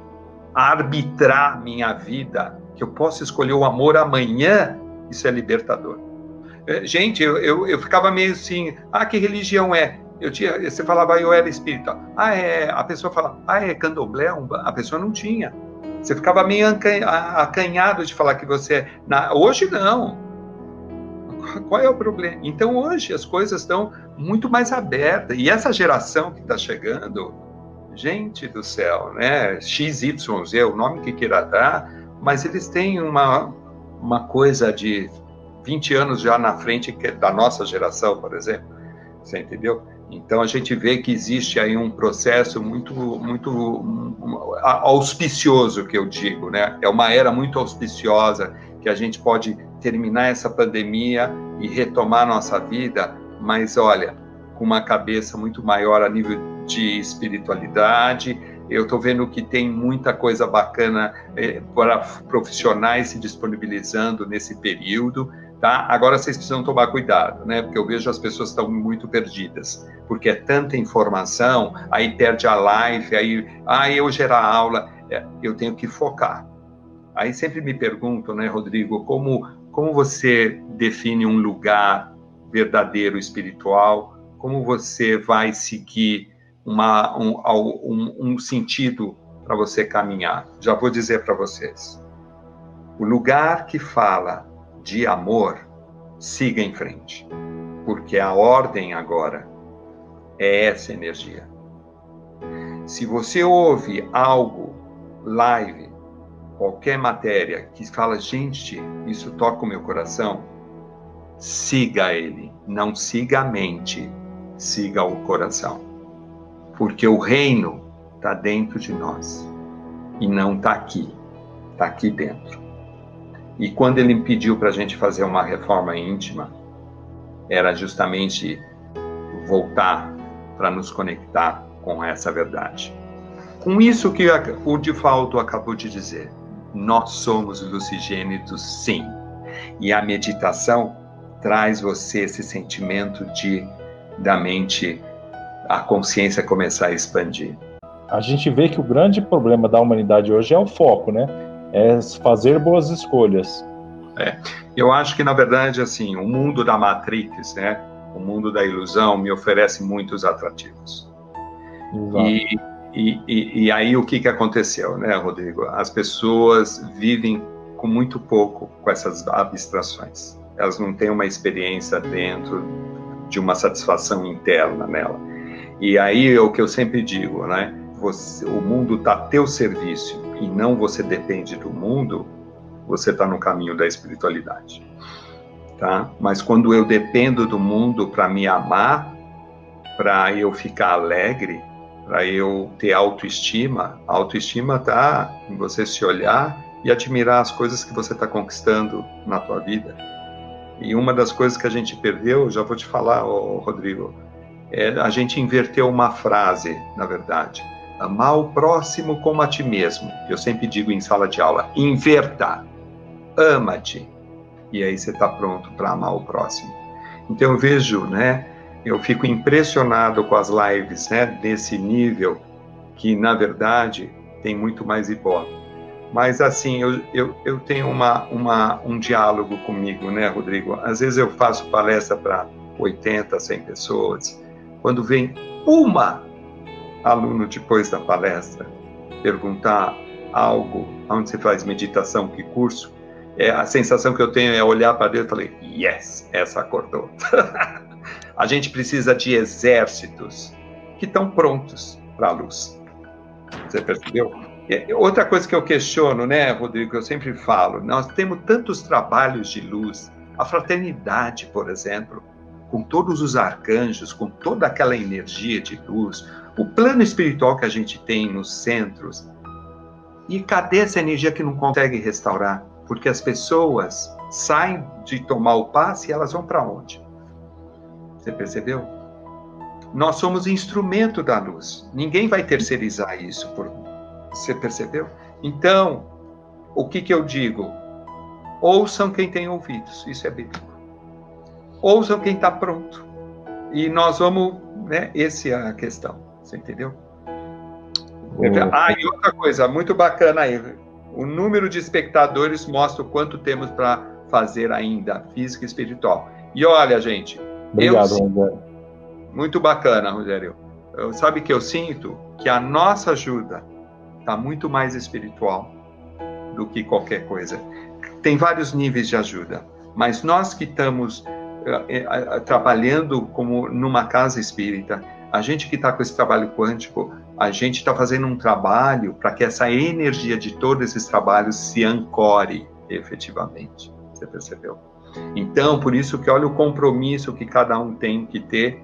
arbitrar minha vida, que eu posso escolher o amor amanhã Isso é libertador. Gente, eu ficava meio assim, que religião é? Você falava, eu era espírita. A pessoa falava, é candomblé? A pessoa não tinha. Você ficava meio acanhado de falar que você é... Hoje não. Qual é o problema? Então hoje as coisas estão muito mais abertas. E essa geração que está chegando, gente do céu, né? XYZ, o nome que queira dar, mas eles têm uma coisa de 20 anos já na frente da nossa geração, por exemplo. Você entendeu? Então a gente vê que existe aí um processo muito auspicioso, que eu digo, né? É uma era muito auspiciosa, que a gente pode terminar essa pandemia e retomar nossa vida, mas olha, com uma cabeça muito maior a nível de espiritualidade. Eu estou vendo que tem muita coisa bacana para profissionais se disponibilizando nesse período. Tá? Agora vocês precisam tomar cuidado, né? Porque eu vejo as pessoas estão muito perdidas, porque é tanta informação, aí perde a live, aí eu gerar aula, eu tenho que focar. Aí sempre me perguntam, né, Rodrigo, como você define um lugar verdadeiro espiritual? Como você vai seguir um sentido para você caminhar? Já vou dizer para vocês. O lugar que fala de amor, siga em frente, porque a ordem agora é essa energia. Se você ouve algo, live, qualquer matéria que fala, gente, isso toca o meu coração, siga ele, não siga a mente, siga o coração, porque o reino está dentro de nós e não está aqui dentro. E quando ele pediu para a gente fazer uma reforma íntima, era justamente voltar para nos conectar com essa verdade. Com isso que o Divaldo acabou de dizer, nós somos lucigênitos, sim. E a meditação traz você esse sentimento da mente, a consciência começar a expandir. A gente vê que o grande problema da humanidade hoje é o foco, né? É fazer boas escolhas. Eu acho que, na verdade, assim, o mundo da Matrix, né, o mundo da ilusão, me oferece muitos atrativos. E aí, o que aconteceu, né, Rodrigo? As pessoas vivem com muito pouco com essas abstrações. Elas não têm uma experiência dentro de uma satisfação interna nela. E aí, é o que eu sempre digo, né? O mundo está a teu serviço e não você depende do mundo, você está no caminho da espiritualidade, tá? Mas quando eu dependo do mundo para me amar, para eu ficar alegre, para eu ter autoestima, a autoestima está em você se olhar e admirar as coisas que você está conquistando na tua vida. E uma das coisas que a gente perdeu, já vou te falar, Rodrigo, a gente inverteu uma frase, na verdade. Amar o próximo como a ti mesmo. Eu sempre digo em sala de aula, inverta, ama-te. E aí você está pronto para amar o próximo. Então eu vejo, né, eu fico impressionado com as lives, né, desse nível, que na verdade tem muito mais ibope. Mas assim, eu tenho um diálogo comigo, né, Rodrigo? Às vezes eu faço palestra para 80, 100 pessoas. Quando vem uma aluno depois da palestra perguntar algo, onde você faz meditação, que curso, a sensação que eu tenho é olhar para Deus e falei, yes, essa acordou. A gente precisa de exércitos que estão prontos para a luz. Você percebeu? Outra coisa que eu questiono, né, Rodrigo, que eu sempre falo, nós temos tantos trabalhos de luz, a fraternidade, por exemplo, com todos os arcanjos, com toda aquela energia de luz, o plano espiritual que a gente tem nos centros. E cadê essa energia que não consegue restaurar? Porque as pessoas saem de tomar o passe e elas vão para onde? Você percebeu? Nós somos instrumento da luz. Ninguém vai terceirizar isso. Você percebeu? Então, o que eu digo? Ouçam quem tem ouvidos. Isso é bíblico. Ouçam quem está pronto. E nós vamos... né? Essa é a questão. Você entendeu? E outra coisa muito bacana aí. O número de espectadores mostra o quanto temos para fazer ainda, física e espiritual. E olha, gente... Obrigado, Rogério. Muito bacana, Rogério. Sabe que eu sinto? Que a nossa ajuda está muito mais espiritual do que qualquer coisa. Tem vários níveis de ajuda, mas nós que estamos trabalhando como numa casa espírita, a gente que está com esse trabalho quântico, a gente está fazendo um trabalho para que essa energia de todos esses trabalhos se ancore efetivamente. Você percebeu? Então, por isso que olha o compromisso que cada um tem que ter,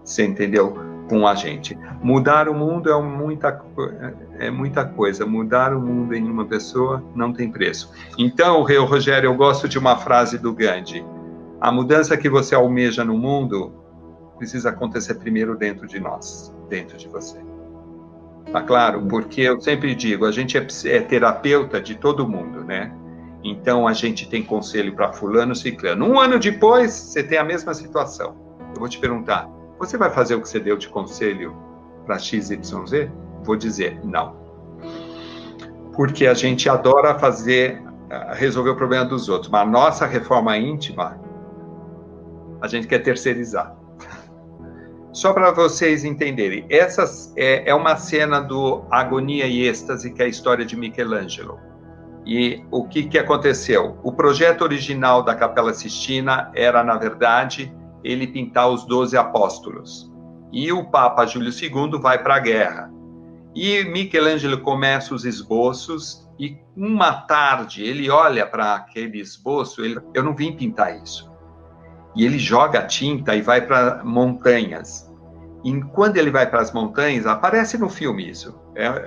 você entendeu? Com a gente. Mudar o mundo é muita coisa. Mudar o mundo em uma pessoa não tem preço. Então, Rogério, eu gosto de uma frase do Gandhi. A mudança que você almeja no mundo precisa acontecer primeiro dentro de nós, dentro de você. Tá claro? Porque eu sempre digo, a gente é terapeuta de todo mundo, né? Então, a gente tem conselho para fulano, ciclano. 1 ano depois, você tem a mesma situação. Eu vou te perguntar, você vai fazer o que você deu de conselho para XYZ? Vou dizer, não. Porque a gente adora resolver o problema dos outros, mas a nossa reforma íntima, a gente quer terceirizar. Só para vocês entenderem, essa é uma cena do Agonia e Êxtase, que é a história de Michelangelo. E o que aconteceu? O projeto original da Capela Sistina era, na verdade, ele pintar os 12 apóstolos. E o Papa Júlio II vai para a guerra. E Michelangelo começa os esboços e uma tarde ele olha para aquele esboço, eu não vim pintar isso. E ele joga a tinta e vai para montanhas. E quando ele vai para as montanhas, aparece no filme isso.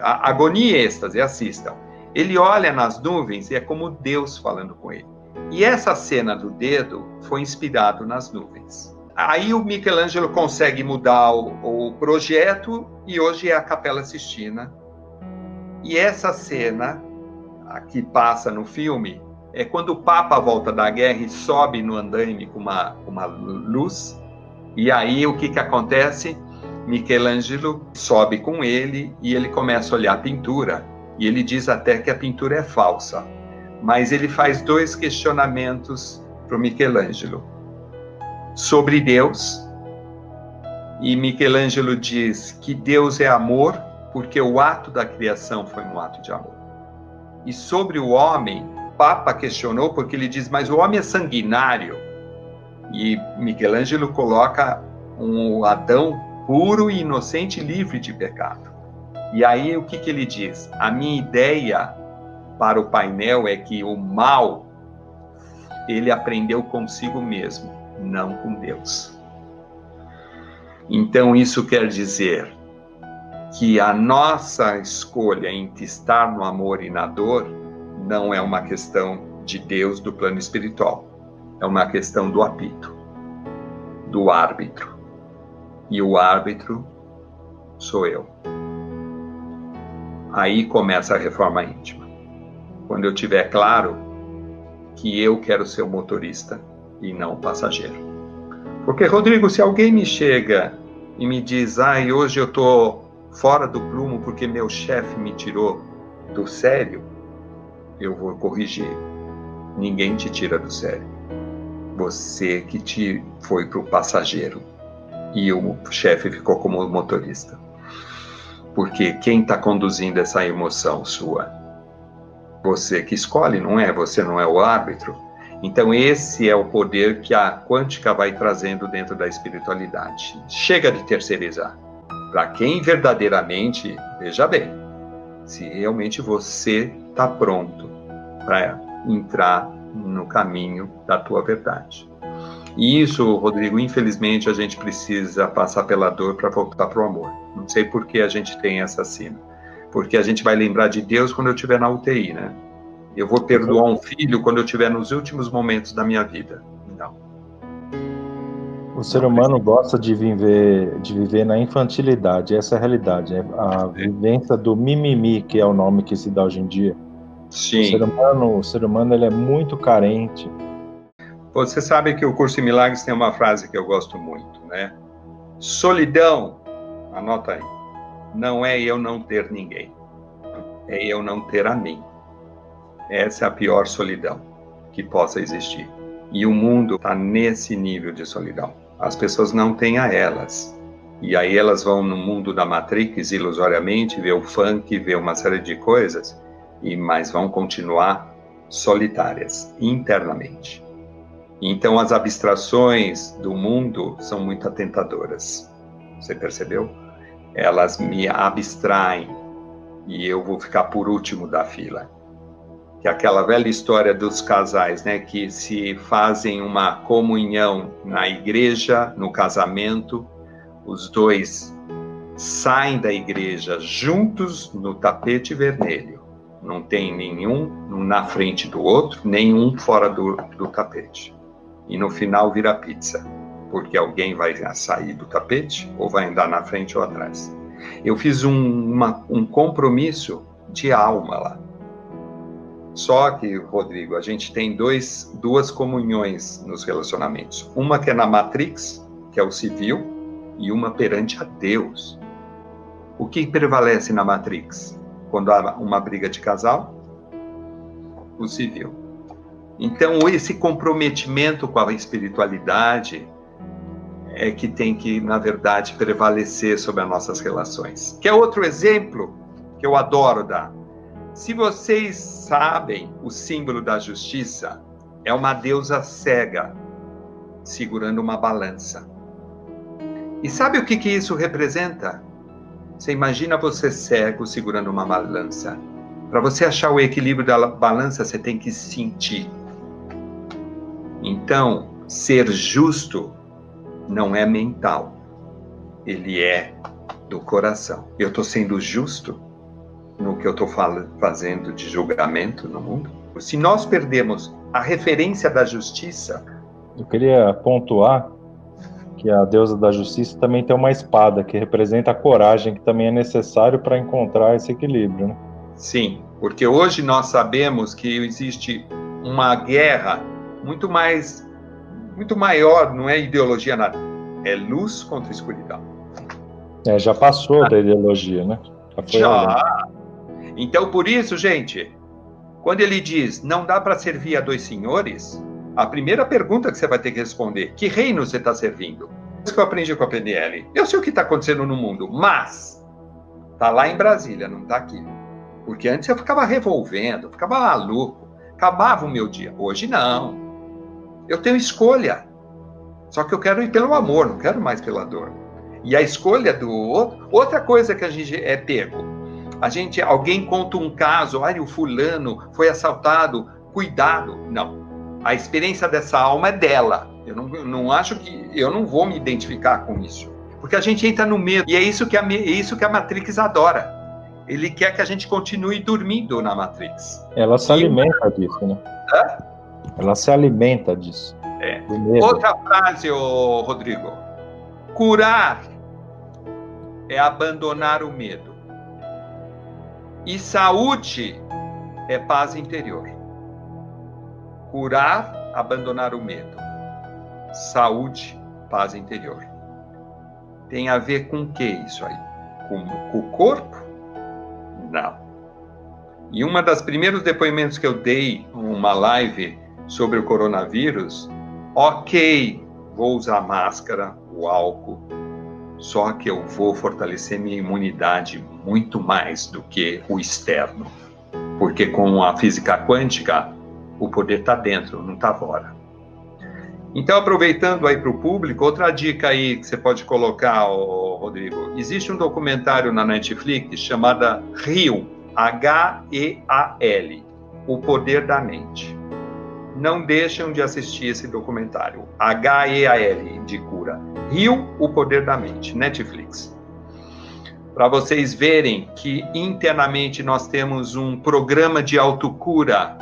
A Agonia e Êxtase, assistam. Ele olha nas nuvens e é como Deus falando com ele. E essa cena do dedo foi inspirado nas nuvens. Aí o Michelangelo consegue mudar o projeto e hoje é a Capela Sistina. E essa cena que passa no filme é quando o Papa volta da guerra e sobe no andaime com uma luz. E aí o que acontece? Michelangelo sobe com ele e ele começa a olhar a pintura. E ele diz até que a pintura é falsa. Mas ele faz 2 questionamentos para o Michelangelo. Sobre Deus. E Michelangelo diz que Deus é amor, porque o ato da criação foi um ato de amor. E sobre o homem, Papa questionou, porque ele diz, mas o homem é sanguinário. E Michelangelo coloca um Adão puro e inocente, livre de pecado. E aí, o que ele diz? A minha ideia para o painel é que o mal, ele aprendeu consigo mesmo, não com Deus. Então, isso quer dizer que a nossa escolha em estar no amor e na dor não é uma questão de Deus do plano espiritual. É uma questão do apito, do árbitro. E o árbitro sou eu. Aí começa a reforma íntima. Quando eu tiver claro que eu quero ser o motorista e não o passageiro. Porque, Rodrigo, se alguém me chega e me diz, hoje eu estou fora do prumo porque meu chefe me tirou do sério, eu vou corrigir. Ninguém te tira do sério. Você que foi para o passageiro e o chefe ficou como motorista. Porque quem está conduzindo essa emoção sua? Você que escolhe, não é? Você não é o árbitro. Então esse é o poder que a quântica vai trazendo dentro da espiritualidade. Chega de terceirizar. Para quem verdadeiramente, veja bem, se realmente você está pronto para entrar no caminho da tua verdade. E isso, Rodrigo, infelizmente a gente precisa passar pela dor para voltar para o amor. Não sei por que a gente tem essa sina. Porque a gente vai lembrar de Deus quando eu estiver na UTI, né? Eu vou perdoar um filho quando eu estiver nos últimos momentos da minha vida. Não. O ser humano gosta de viver na infantilidade, essa é a realidade. É a vivência do mimimi, que é o nome que se dá hoje em dia. Sim. O ser humano ele é muito carente. Você sabe que o Curso em Milagres tem uma frase que eu gosto muito, né? Solidão, anota aí, não é eu não ter ninguém, é eu não ter a mim. Essa é a pior solidão. que possa existir. E o mundo está nesse nível de solidão. As pessoas não têm a elas. E aí elas vão no mundo da Matrix, ilusoriamente, ver o funk, ver uma série de coisas, mas vão continuar solitárias, internamente. Então as abstrações do mundo são muito tentadoras. Você percebeu? Elas me abstraem e eu vou ficar por último da fila. Que é aquela velha história dos casais, né, que se fazem uma comunhão na igreja, no casamento, os dois saem da igreja juntos no tapete vermelho. Não tem nenhum na frente do outro, nenhum fora do tapete. E no final vira pizza, porque alguém vai sair do tapete ou vai andar na frente ou atrás. Eu fiz um compromisso de alma lá. Só que, Rodrigo, a gente tem duas comunhões nos relacionamentos. Uma que é na Matrix, que é o civil, e uma perante a Deus. O que prevalece na Matrix? Quando há uma briga de casal? O civil. Então, esse comprometimento com a espiritualidade é que tem que, na verdade, prevalecer sobre as nossas relações. Que é outro exemplo que eu adoro dar. Se vocês sabem, o símbolo da justiça é uma deusa cega segurando uma balança. E sabe o que isso representa? Você imagina você cego segurando uma balança. Para você achar o equilíbrio da balança, você tem que sentir. Então, ser justo não é mental. Ele é do coração. Eu estou sendo justo no que eu estou fazendo de julgamento no mundo? Se nós perdemos a referência da justiça... Eu queria pontuar que a deusa da justiça também tem uma espada, que representa a coragem, que também é necessário para encontrar esse equilíbrio, né? Sim, porque hoje nós sabemos que existe uma guerra muito maior, não é ideologia nada, é luz contra escuridão. Já passou da ideologia, né? Já. Então, por isso, gente, quando ele diz, não dá para servir a dois senhores, a primeira pergunta que você vai ter que responder, que reino você está servindo? Isso que eu aprendi com a PNL. Eu sei o que está acontecendo no mundo, mas está lá em Brasília, não está aqui. Porque antes eu ficava revolvendo, ficava maluco, acabava o meu dia. Hoje não. Eu tenho escolha. Só que eu quero ir pelo amor, não quero mais pela dor. E a escolha do outro... Outra coisa que a gente é pego. Alguém conta um caso, o fulano foi assaltado, cuidado. Não. A experiência dessa alma é dela. Eu não acho que... Eu não vou me identificar com isso. Porque a gente entra no medo. E é isso que a Matrix adora. Ele quer que a gente continue dormindo na Matrix. Ela se alimenta disso, né? Hã? Ela se alimenta disso. Outra frase, Rodrigo. Curar é abandonar o medo. E saúde é paz interior. Curar, abandonar o medo. Saúde, paz interior. Tem a ver com o que isso aí? Com o corpo? Não. E uma das primeiros depoimentos que eu dei numa live sobre o coronavírus, ok, vou usar máscara, o álcool, só que eu vou fortalecer minha imunidade muito mais do que o externo. Porque com a física quântica, o poder está dentro, não está fora. Então, aproveitando aí para o público, outra dica aí que você pode colocar, Rodrigo. Existe um documentário na Netflix chamado HEAL, H-E-A-L, O Poder da Mente. Não deixem de assistir esse documentário. H-E-A-L, de cura. HEAL, O Poder da Mente, Netflix. Para vocês verem que internamente nós temos um programa de autocura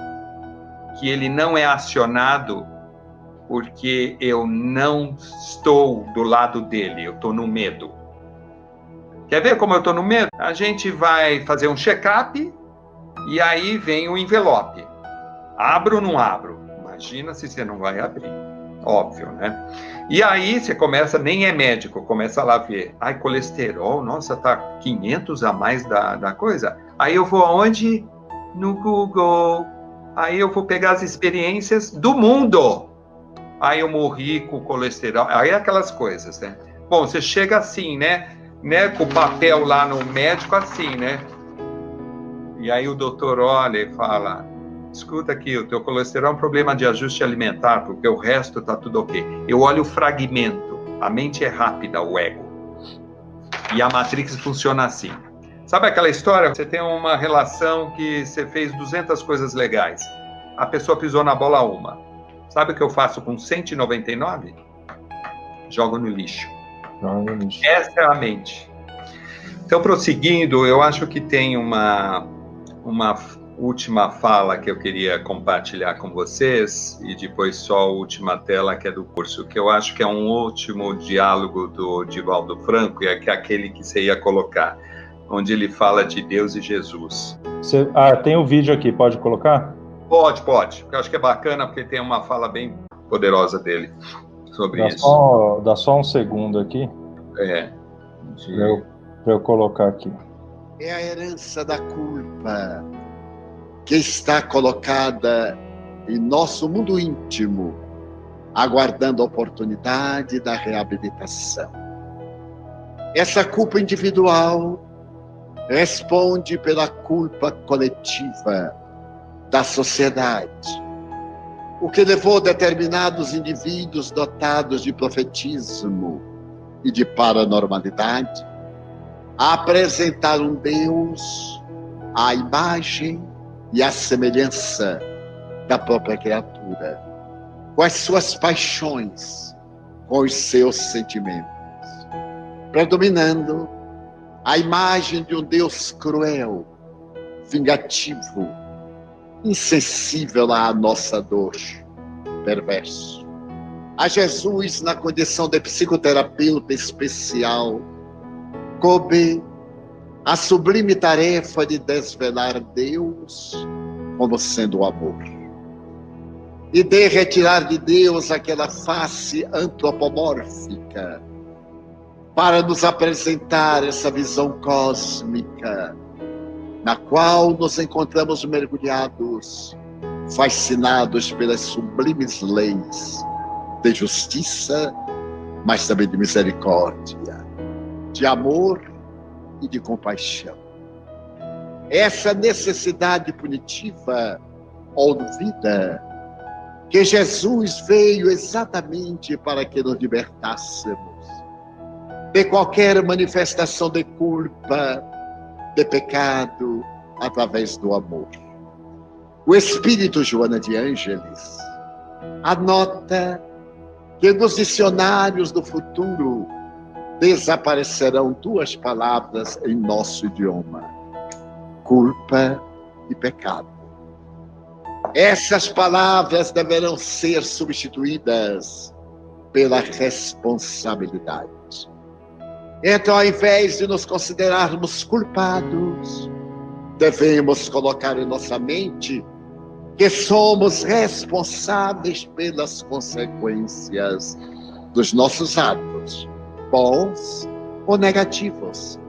que ele não é acionado porque eu não estou do lado dele, eu estou no medo. Quer ver como eu estou no medo? A gente vai fazer um check-up e aí vem o envelope. Abro ou não abro? Imagina se você não vai abrir. Óbvio, né? E aí você começa, nem é médico, começa lá a ver. Ai, colesterol, nossa, tá 500 a mais da coisa. Aí eu vou aonde? No Google. Aí eu vou pegar as experiências do mundo. Aí eu morri com colesterol. Aí é aquelas coisas, né? Bom, você chega assim, né? Com o papel lá no médico, assim, né? E aí o doutor olha e fala: escuta aqui, o teu colesterol é um problema de ajuste alimentar, porque o resto tá tudo ok. Eu olho o fragmento. A mente é rápida, o ego. E a Matrix funciona assim. Sabe aquela história? Você tem uma relação que você fez 200 coisas legais. A pessoa pisou na bola uma. Sabe o que eu faço com 199? Jogo no lixo. Essa é a mente. Então, prosseguindo, eu acho que tem uma última fala que eu queria compartilhar com vocês, e depois só a última tela, que é do curso, que eu acho que é um último diálogo do Divaldo Franco, e é aquele que você ia colocar, onde ele fala de Deus e Jesus. Tem o vídeo aqui, pode colocar? Pode. Eu acho que é bacana, porque tem uma fala bem poderosa dele sobre isso. Dá só um segundo aqui. Para eu colocar aqui. É a herança da culpa que está colocada em nosso mundo íntimo, aguardando a oportunidade da reabilitação. Essa culpa individual responde pela culpa coletiva da sociedade, o que levou determinados indivíduos dotados de profetismo e de paranormalidade a apresentar um Deus à imagem e à semelhança da própria criatura, com as suas paixões, com os seus sentimentos, predominando a imagem de um Deus cruel, vingativo, insensível à nossa dor, perverso. A Jesus, na condição de psicoterapeuta especial, coube a sublime tarefa de desvelar Deus como sendo o amor, e de retirar de Deus aquela face antropomórfica, para nos apresentar essa visão cósmica, na qual nos encontramos mergulhados, fascinados pelas sublimes leis de justiça, mas também de misericórdia, de amor e de compaixão. Essa necessidade punitiva ouvida, que Jesus veio exatamente para que nos libertássemos de qualquer manifestação de culpa, de pecado, através do amor. O espírito Joana de Ângeles anota que nos dicionários do futuro desaparecerão duas palavras em nosso idioma: culpa e pecado. Essas palavras deverão ser substituídas pela responsabilidade. Então, ao invés de nos considerarmos culpados, devemos colocar em nossa mente que somos responsáveis pelas consequências dos nossos atos, bons ou negativos,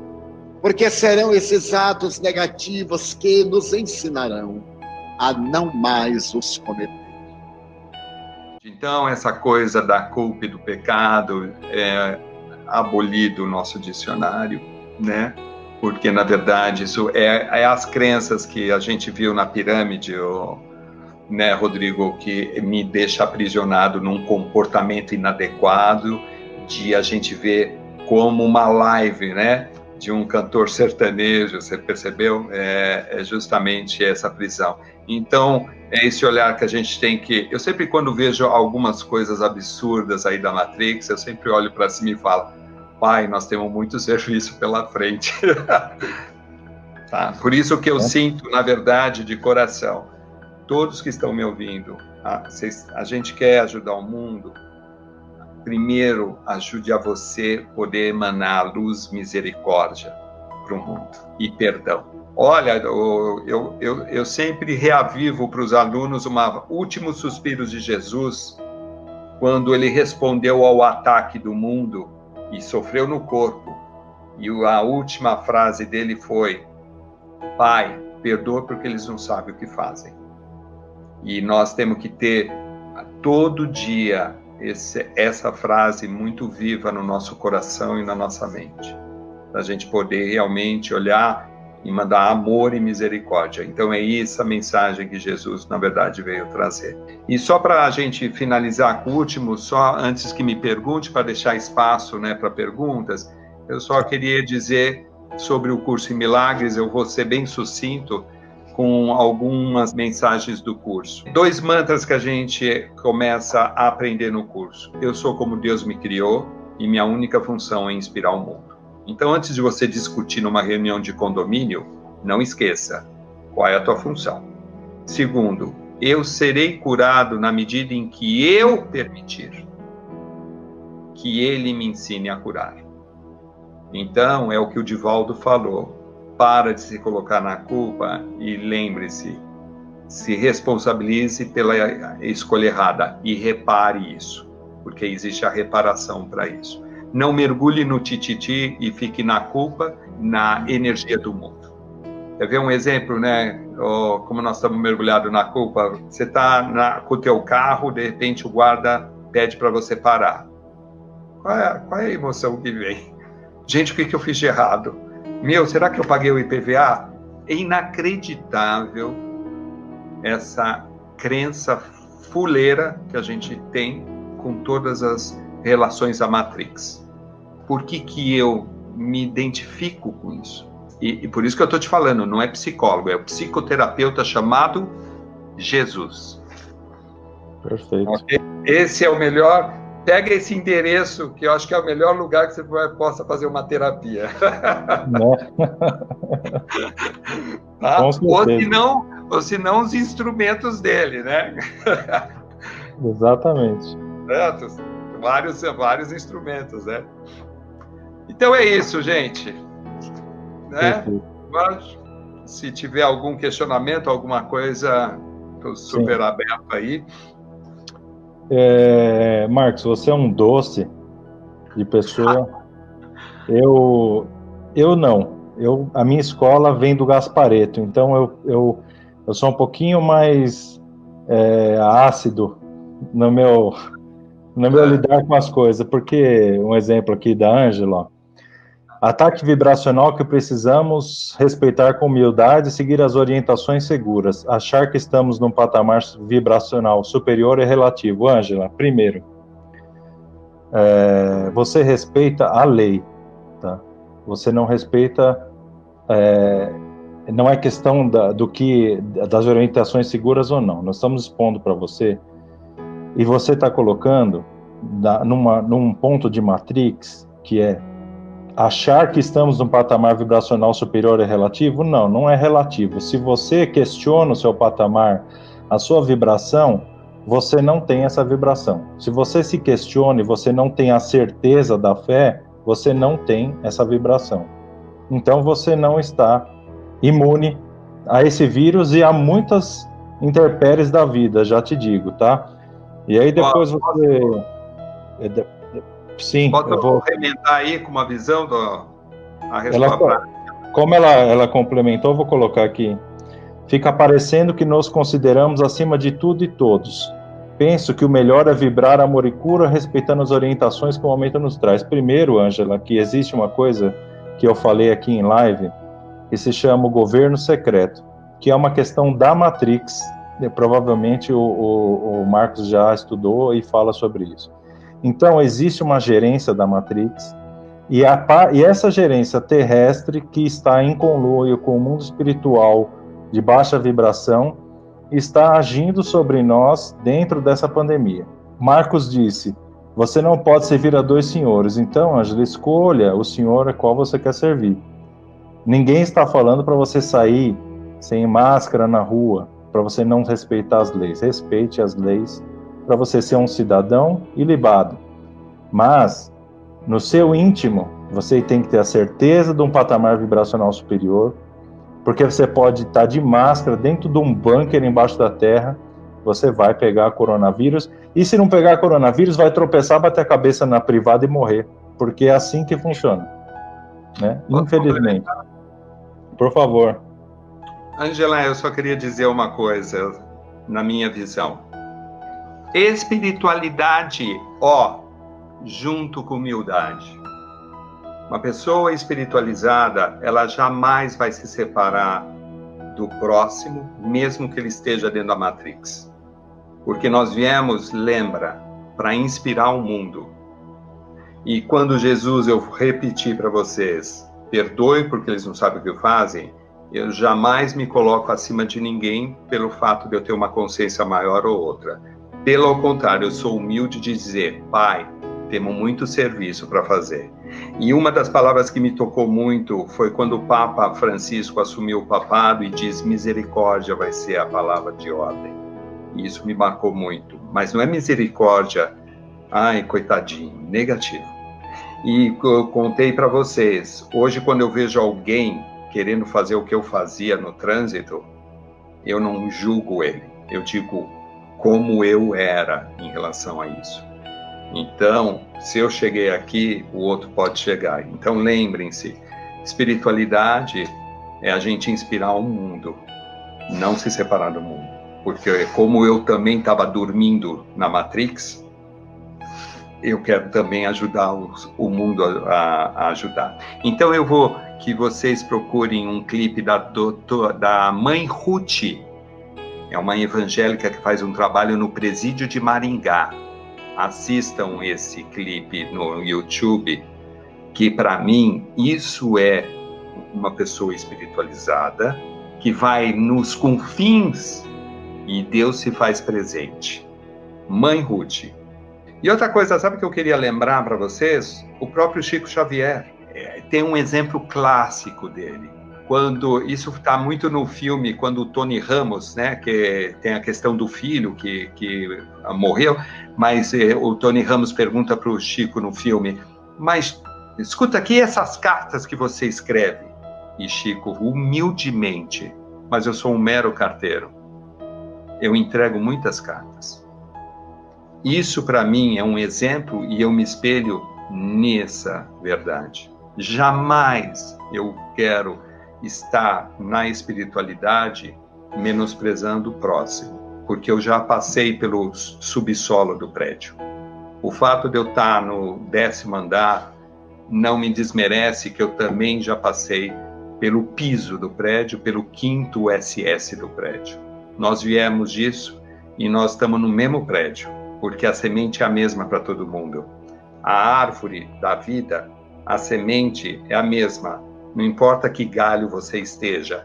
porque serão esses atos negativos que nos ensinarão a não mais os cometer. Então, essa coisa da culpa e do pecado é abolido o nosso dicionário, né? Porque, na verdade, isso é as crenças que a gente viu na pirâmide, né, Rodrigo, que me deixa aprisionado num comportamento inadequado, de a gente ver como uma live, né, de um cantor sertanejo, você percebeu? É justamente essa prisão. Então, é esse olhar que a gente tem que... Eu sempre, quando vejo algumas coisas absurdas aí da Matrix, eu sempre olho para cima e falo: Pai, nós temos muito serviço pela frente. Tá? Por isso que eu sinto, na verdade, de coração, todos que estão me ouvindo, a gente quer ajudar o mundo. Primeiro, ajude a você poder emanar luz, misericórdia para o mundo e perdão. Olha, eu sempre reavivo para os alunos uma último suspiro de Jesus, quando ele respondeu ao ataque do mundo e sofreu no corpo. E a última frase dele foi: Pai, perdoa porque eles não sabem o que fazem. E nós temos que ter todo dia essa frase muito viva no nosso coração e na nossa mente, para a gente poder realmente olhar e mandar amor e misericórdia. Então é essa a mensagem que Jesus, na verdade, veio trazer. E só para a gente finalizar com o último, só antes que me pergunte, para deixar espaço, né, para perguntas, eu só queria dizer sobre o curso em Milagres, eu vou ser bem sucinto com algumas mensagens do curso. 2 mantras que a gente começa a aprender no curso. Eu sou como Deus me criou e minha única função é inspirar o mundo. Então, antes de você discutir numa reunião de condomínio, não esqueça qual é a tua função. Segundo, eu serei curado na medida em que eu permitir que ele me ensine a curar. Então, é o que o Divaldo falou. Para de se colocar na culpa e lembre-se, se responsabilize pela escolha errada e repare isso, porque existe a reparação para isso. Não mergulhe no tititi e fique na culpa, na energia do mundo. Quer ver um exemplo, né? Como nós estamos mergulhados na culpa. Você está com o teu carro, de repente o guarda pede para você parar. Qual é a emoção que vem? Gente, o que eu fiz de errado? Será que eu paguei o IPVA? É inacreditável essa crença fuleira que a gente tem com todas as relações à Matrix. Por que eu me identifico com isso? E por isso que eu estou te falando, não é psicólogo, é o psicoterapeuta chamado Jesus. Perfeito. Okay? Esse é o melhor. Pega esse endereço, que eu acho que é o melhor lugar que você possa fazer uma terapia. Tá? Ou se não os instrumentos dele, né? Exatamente. Certo? Vários instrumentos, né? Então é isso, gente. Né? Mas, se tiver algum questionamento, alguma coisa, estou super aberto aí. Marcos, você é um doce de pessoa. Eu não. A minha escola vem do Gasparetto, então eu sou um pouquinho mais ácido no meu lidar com as coisas, porque um exemplo aqui da Ângela: ataque vibracional que precisamos respeitar com humildade e seguir as orientações seguras. Achar que estamos num patamar vibracional superior é relativo. Ângela, primeiro, você respeita a lei, tá? Você não respeita, não é questão das orientações seguras ou não. Nós estamos expondo para você, e você está colocando num ponto de Matrix, que é achar que estamos num patamar vibracional superior é relativo? Não, não é relativo. Se você questiona o seu patamar, a sua vibração, você não tem essa vibração. Se você se questiona e você não tem a certeza da fé, você não tem essa vibração. Então você não está imune a esse vírus e a muitas intempéries da vida, já te digo, tá? E aí depois você... Sim, eu vou arrebentar aí com uma visão da resposta. Como ela complementou, eu vou colocar aqui. Fica parecendo que nos consideramos acima de tudo e todos. Penso que o melhor é vibrar amor e cura, respeitando as orientações que o momento nos traz. Primeiro, Ângela, que existe uma coisa que eu falei aqui em live, que se chama o governo secreto, que é uma questão da Matrix. Provavelmente o Marcos já estudou e fala sobre isso. Então, existe uma gerência da Matrix, e essa gerência terrestre, que está em conluio com o mundo espiritual de baixa vibração, está agindo sobre nós dentro dessa pandemia. Marcos disse, você não pode servir a 2 senhores. Então, Ângela, escolha o senhor a qual você quer servir. Ninguém está falando para você sair sem máscara na rua, para você não respeitar as leis. Respeite as leis, para você ser um cidadão ilibado. Mas, no seu íntimo, você tem que ter a certeza de um patamar vibracional superior, porque você pode estar de máscara dentro de um bunker embaixo da terra, você vai pegar coronavírus, e se não pegar coronavírus, vai tropeçar, bater a cabeça na privada e morrer, porque é assim que funciona, né? Infelizmente. Por favor. Ângela, eu só queria dizer uma coisa. na minha visão. Espiritualidade, junto com humildade. Uma pessoa espiritualizada, ela jamais vai se separar do próximo, mesmo que ele esteja dentro da Matrix. Porque nós viemos, lembra, para inspirar o mundo. E quando Jesus, eu repeti para vocês, perdoe porque eles não sabem o que fazem, eu jamais me coloco acima de ninguém pelo fato de eu ter uma consciência maior ou outra. Pelo contrário, eu sou humilde de dizer, Pai, temos muito serviço para fazer. E uma das palavras que me tocou muito foi quando o Papa Francisco assumiu o papado e diz, misericórdia vai ser a palavra de ordem. E isso me marcou muito. Mas não é misericórdia, ai, coitadinho, negativo. E eu contei para vocês, hoje quando eu vejo alguém querendo fazer o que eu fazia no trânsito, eu não julgo ele, eu digo como eu era em relação a isso. Então, se eu cheguei aqui, o outro pode chegar. Então, lembrem-se, espiritualidade é a gente inspirar o mundo, não se separar do mundo. Porque como eu também estava dormindo na Matrix, eu quero também ajudar o mundo a ajudar. Então, eu vou que vocês procurem um clipe da mãe Ruth. É uma evangélica que faz um trabalho no presídio de Maringá. Assistam esse clipe no YouTube, que para mim isso é uma pessoa espiritualizada, que vai nos confins e Deus se faz presente. Mãe Ruth. E outra coisa, sabe o que eu queria lembrar para vocês? O próprio Chico Xavier. Tem um exemplo clássico dele. Quando isso está muito no filme, quando o Tony Ramos, né, que tem a questão do filho que morreu, mas o Tony Ramos pergunta para o Chico no filme, mas escuta aqui essas cartas que você escreve. E Chico, humildemente, mas eu sou um mero carteiro. Eu entrego muitas cartas. Isso para mim é um exemplo e eu me espelho nessa verdade. Jamais eu quero estar na espiritualidade menosprezando o próximo, porque eu já passei pelo subsolo do prédio. O fato de eu estar no 10º andar não me desmerece que eu também já passei pelo piso do prédio, pelo 5º SS do prédio. Nós viemos disso e nós estamos no mesmo prédio, porque a semente é a mesma para todo mundo. A árvore da vida, a semente é a mesma. Não importa que galho você esteja,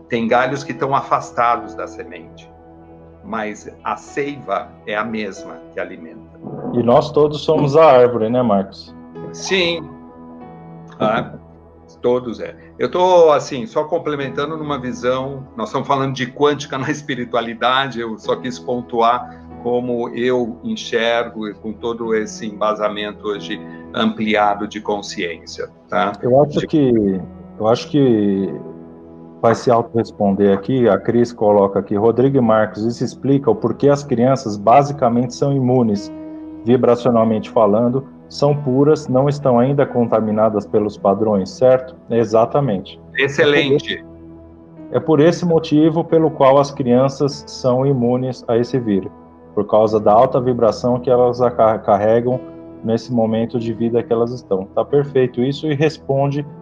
tem galhos que estão afastados da semente, mas a seiva é a mesma que alimenta. E nós todos somos a árvore, né, Marcos? Sim, todos é. Eu estou, assim, só complementando numa visão, nós estamos falando de quântica na espiritualidade, eu só quis pontuar como eu enxergo com todo esse embasamento hoje ampliado de consciência, tá? Eu acho que vai se autorresponder aqui, a Cris coloca aqui, Rodrigo e Marcos, isso explica o porquê as crianças basicamente são imunes, vibracionalmente falando, são puras, não estão ainda contaminadas pelos padrões, certo? Exatamente. Excelente. É por esse motivo pelo qual as crianças são imunes a esse vírus, por causa da alta vibração que elas carregam nesse momento de vida que elas estão. Tá perfeito isso e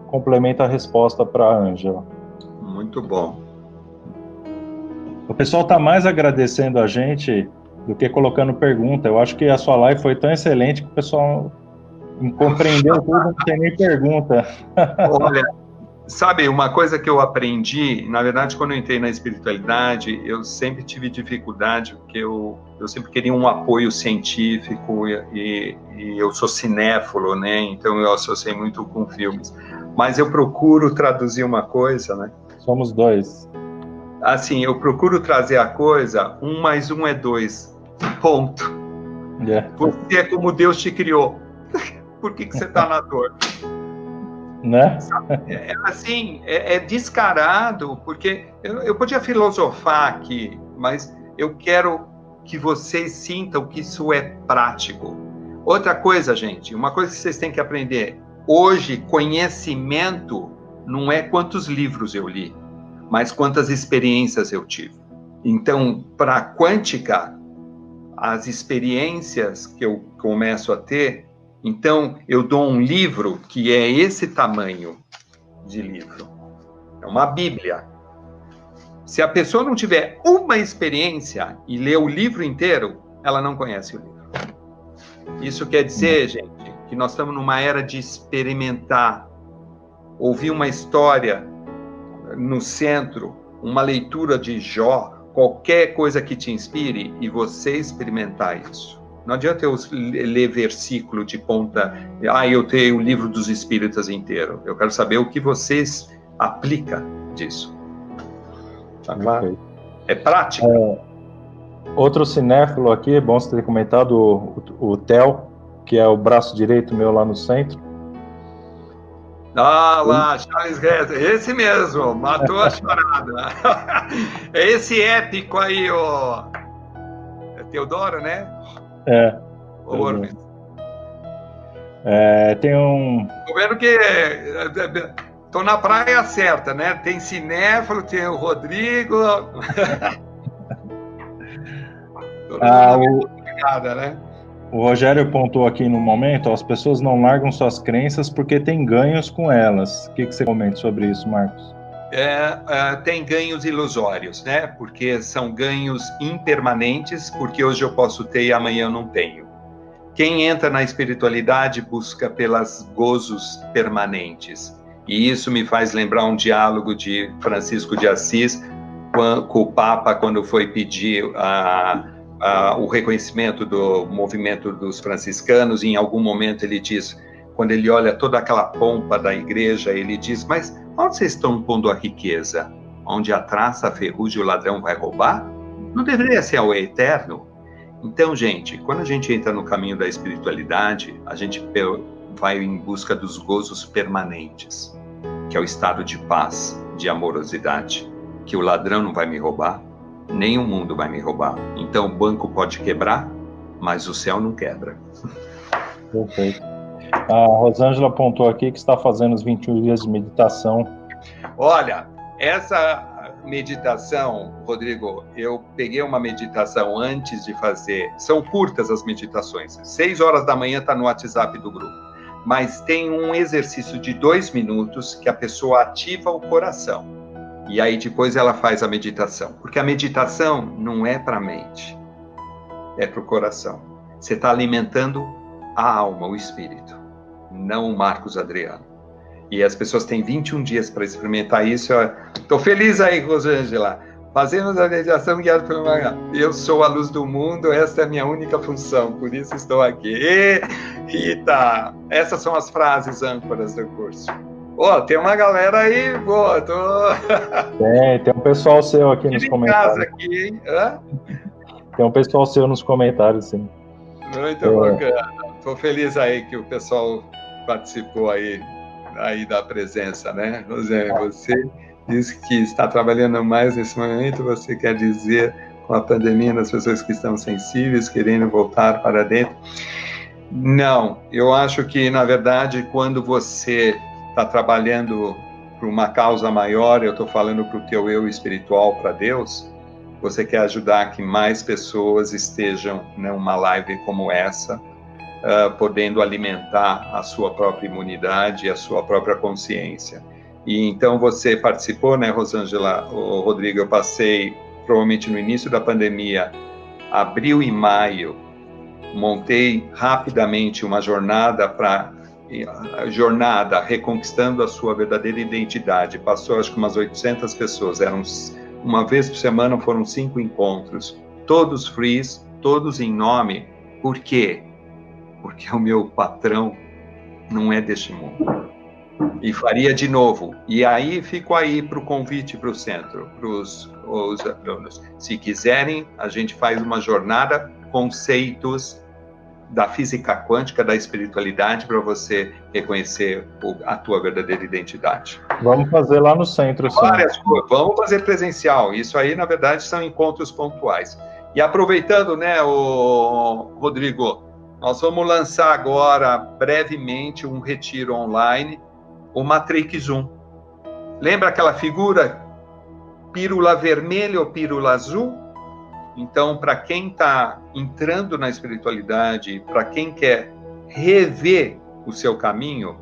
complementa a resposta para a Ângela. Muito bom. O pessoal está mais agradecendo a gente do que colocando pergunta. Eu acho que a sua live foi tão excelente que o pessoal compreendeu tudo, não tem nem pergunta. Olha, sabe, uma coisa que eu aprendi, na verdade, quando eu entrei na espiritualidade, eu sempre tive dificuldade, porque eu sempre queria um apoio científico e eu sou cinéfilo, né? Então eu associei muito com filmes. Mas eu procuro traduzir uma coisa, né? Somos dois. Assim, eu procuro trazer a coisa, 1 mais 1 é 2, ponto. Yeah. Você é como Deus te criou. Por que você está na dor? Né? Assim, é descarado, porque eu podia filosofar aqui, mas eu quero que vocês sintam que isso é prático. Outra coisa, gente, uma coisa que vocês têm que aprender, hoje, conhecimento não é quantos livros eu li, mas quantas experiências eu tive. Então, para a quântica, as experiências que eu começo a ter, então eu dou um livro que é esse tamanho de livro. É uma Bíblia. Se a pessoa não tiver uma experiência e ler o livro inteiro, ela não conhece o livro. Isso quer dizer, gente, que nós estamos numa era de experimentar, ouvir uma história no centro, uma leitura de Jó, qualquer coisa que te inspire e você experimentar isso. Não adianta eu ler versículo de ponta, eu tenho o livro dos Espíritas inteiro. Eu quero saber o que vocês aplicam disso. Tá claro? É prática. Outro cinéfilo aqui, é bom você ter comentado, o Theo, que é o braço direito meu lá no centro. Ah, lá, Charles Guest, esse mesmo, matou a charada. É esse épico aí, ó. É Teodoro, né? É. Tem um... Tô vendo que tô na praia certa, né? Tem cinéfilo, tem o Rodrigo. Né? O Rogério pontuou aqui no momento, as pessoas não largam suas crenças porque tem ganhos com elas. O que você comenta sobre isso, Marcos? Tem ganhos ilusórios, né? Porque são ganhos impermanentes, porque hoje eu posso ter e amanhã eu não tenho. Quem entra na espiritualidade busca pelos gozos permanentes. E isso me faz lembrar um diálogo de Francisco de Assis com o Papa, quando foi pedir o reconhecimento do movimento dos franciscanos. Em algum momento ele diz, quando ele olha toda aquela pompa da igreja, ele diz, mas onde vocês estão pondo a riqueza? Onde a traça, a ferrugem e o ladrão vai roubar? Não deveria ser o eterno? Então, gente, quando a gente entra no caminho da espiritualidade, a gente vai em busca dos gozos permanentes, que é o estado de paz, de amorosidade, que o ladrão não vai me roubar, nem o mundo vai me roubar. Então, o banco pode quebrar, mas o céu não quebra. Perfeito. A Rosângela apontou aqui que está fazendo os 21 dias de meditação. Olha, essa meditação, Rodrigo, eu peguei uma meditação antes de fazer. São curtas as meditações. 6 horas da manhã está no WhatsApp do grupo. Mas tem um exercício de 2 minutos que a pessoa ativa o coração. E aí depois ela faz a meditação. Porque a meditação não é para a mente, é para o coração. Você está alimentando a alma, o espírito, não o Marcos Adriano. E as pessoas têm 21 dias para experimentar isso. Estou feliz aí, Rosângela. Fazemos a meditação guiada pelo Magá. Eu sou a luz do mundo, esta é a minha única função, por isso estou aqui. E, Rita, essas são as frases âncoras do curso. Tem uma galera aí, boa, Tem um pessoal seu aqui nos comentários. Aqui, hein? Hã? Tem um pessoal seu nos comentários, sim. Muito bacana. Estou feliz aí que o pessoal participou aí da presença, né? Rosane, você disse que está trabalhando mais nesse momento, você quer dizer com a pandemia nas pessoas que estão sensíveis, querendo voltar para dentro? Não, eu acho que, na verdade, quando você está trabalhando por uma causa maior, eu estou falando para o teu eu espiritual, para Deus, você quer ajudar que mais pessoas estejam numa live como essa, podendo alimentar a sua própria imunidade e a sua própria consciência. E então você participou, né, Rosângela, Rodrigo, eu passei, provavelmente no início da pandemia, abril e maio, montei rapidamente uma jornada reconquistando a sua verdadeira identidade. Passou, acho que umas 800 pessoas, uma vez por semana, foram 5 encontros, todos frees, todos em nome. Por quê? Porque o meu patrão não é deste mundo. E faria de novo. E aí, fico aí para o convite para o centro, para os alunos. Se quiserem, a gente faz uma jornada, conceitos da física quântica, da espiritualidade, para você reconhecer a tua verdadeira identidade. Vamos fazer lá no centro, sim. Vamos fazer presencial. Isso aí, na verdade, são encontros pontuais. E aproveitando, né, Rodrigo, nós vamos lançar agora, brevemente, um retiro online, o Matrix 1. Lembra aquela figura pílula vermelha ou pílula azul. Então, para quem está entrando na espiritualidade, para quem quer rever o seu caminho,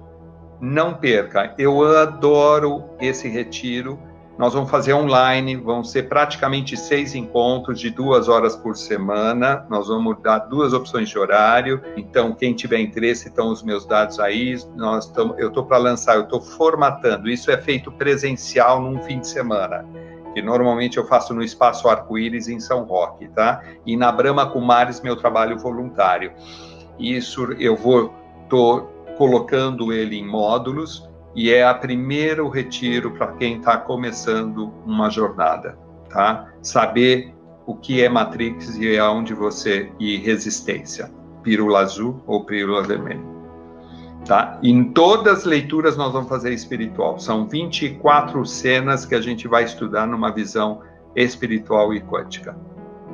não perca. Eu adoro esse retiro. Nós vamos fazer online, vão ser praticamente 6 encontros de 2 horas por semana. Nós vamos dar 2 opções de horário. Então, quem tiver interesse, estão os meus dados aí. Eu estou para lançar, eu estou formatando. Isso é feito presencial num fim de semana, que normalmente eu faço no Espaço Arco-Íris, em São Roque, tá? E na Brahma Kumaris, meu trabalho voluntário. Isso estou colocando ele em módulos, e é o primeiro retiro para quem está começando uma jornada, tá? Saber o que é Matrix e aonde você... e resistência, pílula azul ou pílula vermelha, tá? Em todas as leituras nós vamos fazer espiritual. São 24 cenas que a gente vai estudar numa visão espiritual e quântica,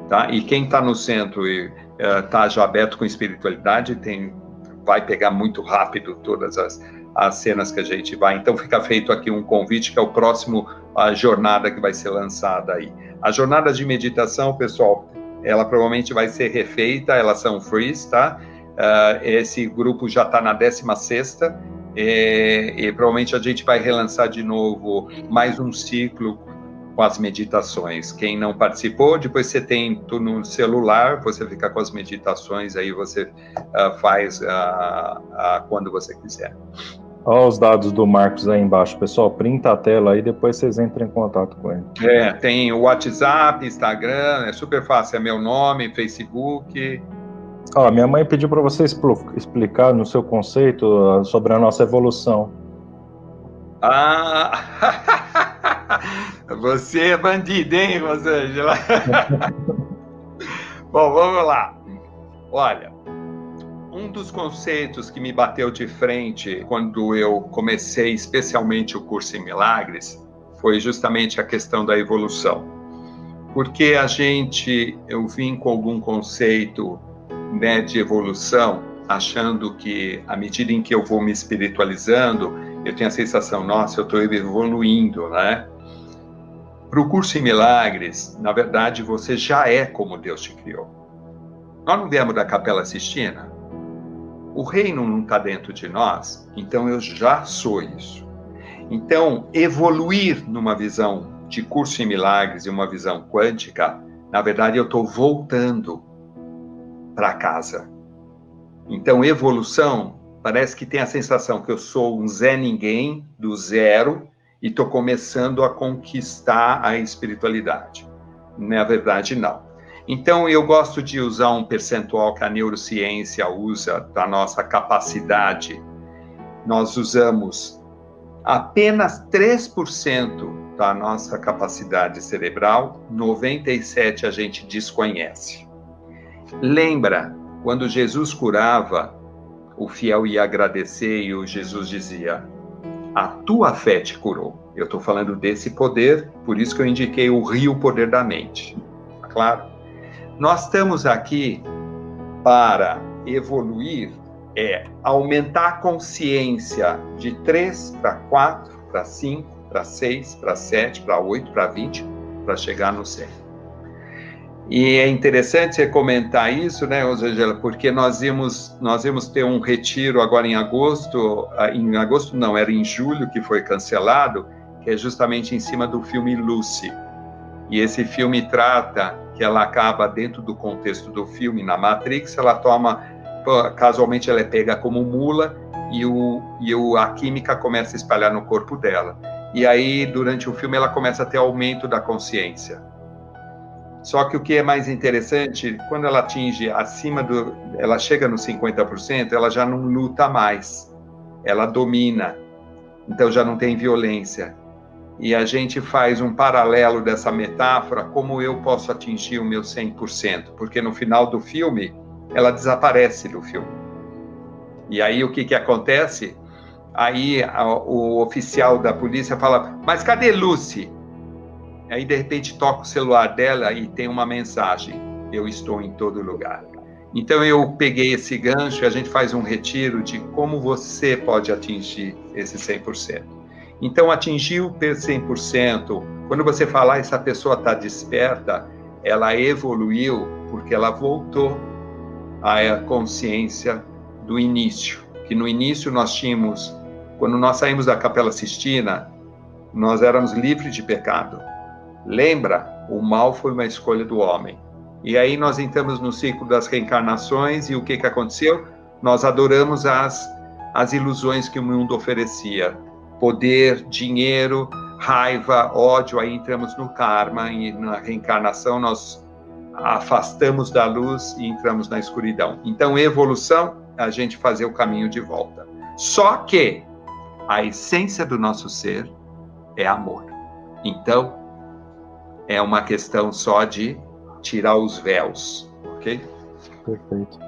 tá? E quem está no centro e está já aberto com espiritualidade, vai pegar muito rápido todas as cenas que a gente vai. Então fica feito aqui um convite, que é o próximo jornada que vai ser lançada aí. As jornadas de meditação, pessoal, ela provavelmente vai ser refeita, elas são frees, tá? Esse grupo já está na 16ª, e provavelmente a gente vai relançar de novo mais um ciclo com as meditações. Quem não participou, depois você tem no celular, você fica com as meditações, aí você faz quando você quiser. Olha os dados do Marcos aí embaixo, pessoal, printa a tela aí, depois vocês entram em contato com ele. Tem o WhatsApp, Instagram, é super fácil, é meu nome, Facebook. Minha mãe pediu para você explicar no seu conceito sobre a nossa evolução. Você é bandido, hein, Rosângela? Bom, vamos lá. Olha, um dos conceitos que me bateu de frente quando eu comecei especialmente o curso em Milagres foi justamente a questão da evolução. Porque eu vim com algum conceito, né, de evolução, achando que à medida em que eu vou me espiritualizando, eu tenho a sensação, nossa, eu estou evoluindo, né? Para o curso em Milagres, na verdade, você já é como Deus te criou. Nós não viemos da Capela Sistina? O reino não está dentro de nós, então eu já sou isso. Então, evoluir numa visão de curso em Milagres e uma visão quântica, na verdade, eu estou voltando para casa. Então, evolução, parece que tem a sensação que eu sou um Zé Ninguém, do zero, e estou começando a conquistar a espiritualidade. Na verdade, não. Então, eu gosto de usar um percentual que a neurociência usa da nossa capacidade. Nós usamos apenas 3% da nossa capacidade cerebral, 97% a gente desconhece. Lembra, quando Jesus curava, o fiel ia agradecer e o Jesus dizia, a tua fé te curou. Eu estou falando desse poder, por isso que eu indiquei o rio poder da mente. Claro? Nós estamos aqui para evoluir, aumentar a consciência de 3 para 4, para 5, para 6, para 7, para 8, para 20, para chegar no 100. E é interessante você comentar isso, né, Rosângela, porque nós íamos ter um retiro agora em agosto não, era em julho que foi cancelado, que é justamente em cima do filme Lucy. E esse filme trata que ela acaba dentro do contexto do filme, na Matrix, casualmente ela é pega como mula e a química começa a espalhar no corpo dela. E aí, durante o filme, ela começa a ter aumento da consciência. Só que o que é mais interessante, quando ela atinge ela chega nos 50%, ela já não luta mais, ela domina, então já não tem violência. E a gente faz um paralelo dessa metáfora, como eu posso atingir o meu 100%, porque no final do filme, ela desaparece do filme. E aí o que acontece? Aí o oficial da polícia fala, mas cadê Lucy? Aí, de repente, toca o celular dela e tem uma mensagem, eu estou em todo lugar. Então, eu peguei esse gancho e a gente faz um retiro de como você pode atingir esse 100%. Então, atingiu 100%. Quando você falar essa pessoa está desperta, ela evoluiu porque ela voltou à consciência do início. Que no início nós tínhamos, quando nós saímos da Capela Sistina, nós éramos livres de pecado. Lembra? O mal foi uma escolha do homem. E aí nós entramos no ciclo das reencarnações e o que aconteceu? Nós adoramos as ilusões que o mundo oferecia. Poder, dinheiro, raiva, ódio, aí entramos no karma e na reencarnação nós afastamos da luz e entramos na escuridão. Então, evolução, a gente fazer o caminho de volta. Só que a essência do nosso ser é amor. Então, é uma questão só de tirar os véus, ok? Perfeito.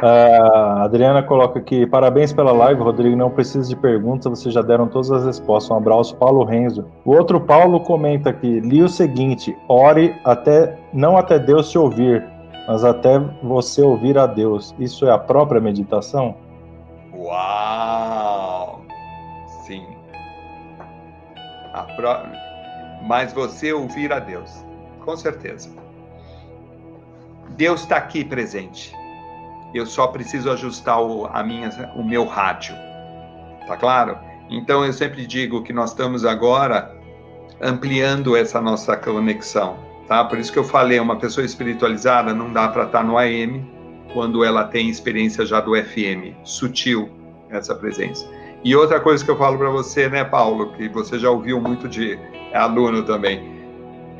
A Adriana coloca aqui, parabéns pela live, Rodrigo, não precisa de perguntas, vocês já deram todas as respostas. Um abraço, Paulo Renzo. O outro Paulo comenta aqui, li o seguinte, ore não até Deus te ouvir, mas até você ouvir a Deus. Isso é a própria meditação? Uau! Sim. Mas você ouvir a Deus, com certeza. Deus está aqui presente. Eu só preciso ajustar o meu rádio. Tá claro? Então, eu sempre digo que nós estamos agora ampliando essa nossa conexão. Tá? Por isso que eu falei, uma pessoa espiritualizada não dá para estar no AM quando ela tem experiência já do FM. Sutil essa presença. E outra coisa que eu falo para você, né, Paulo, que você já ouviu muito de aluno também,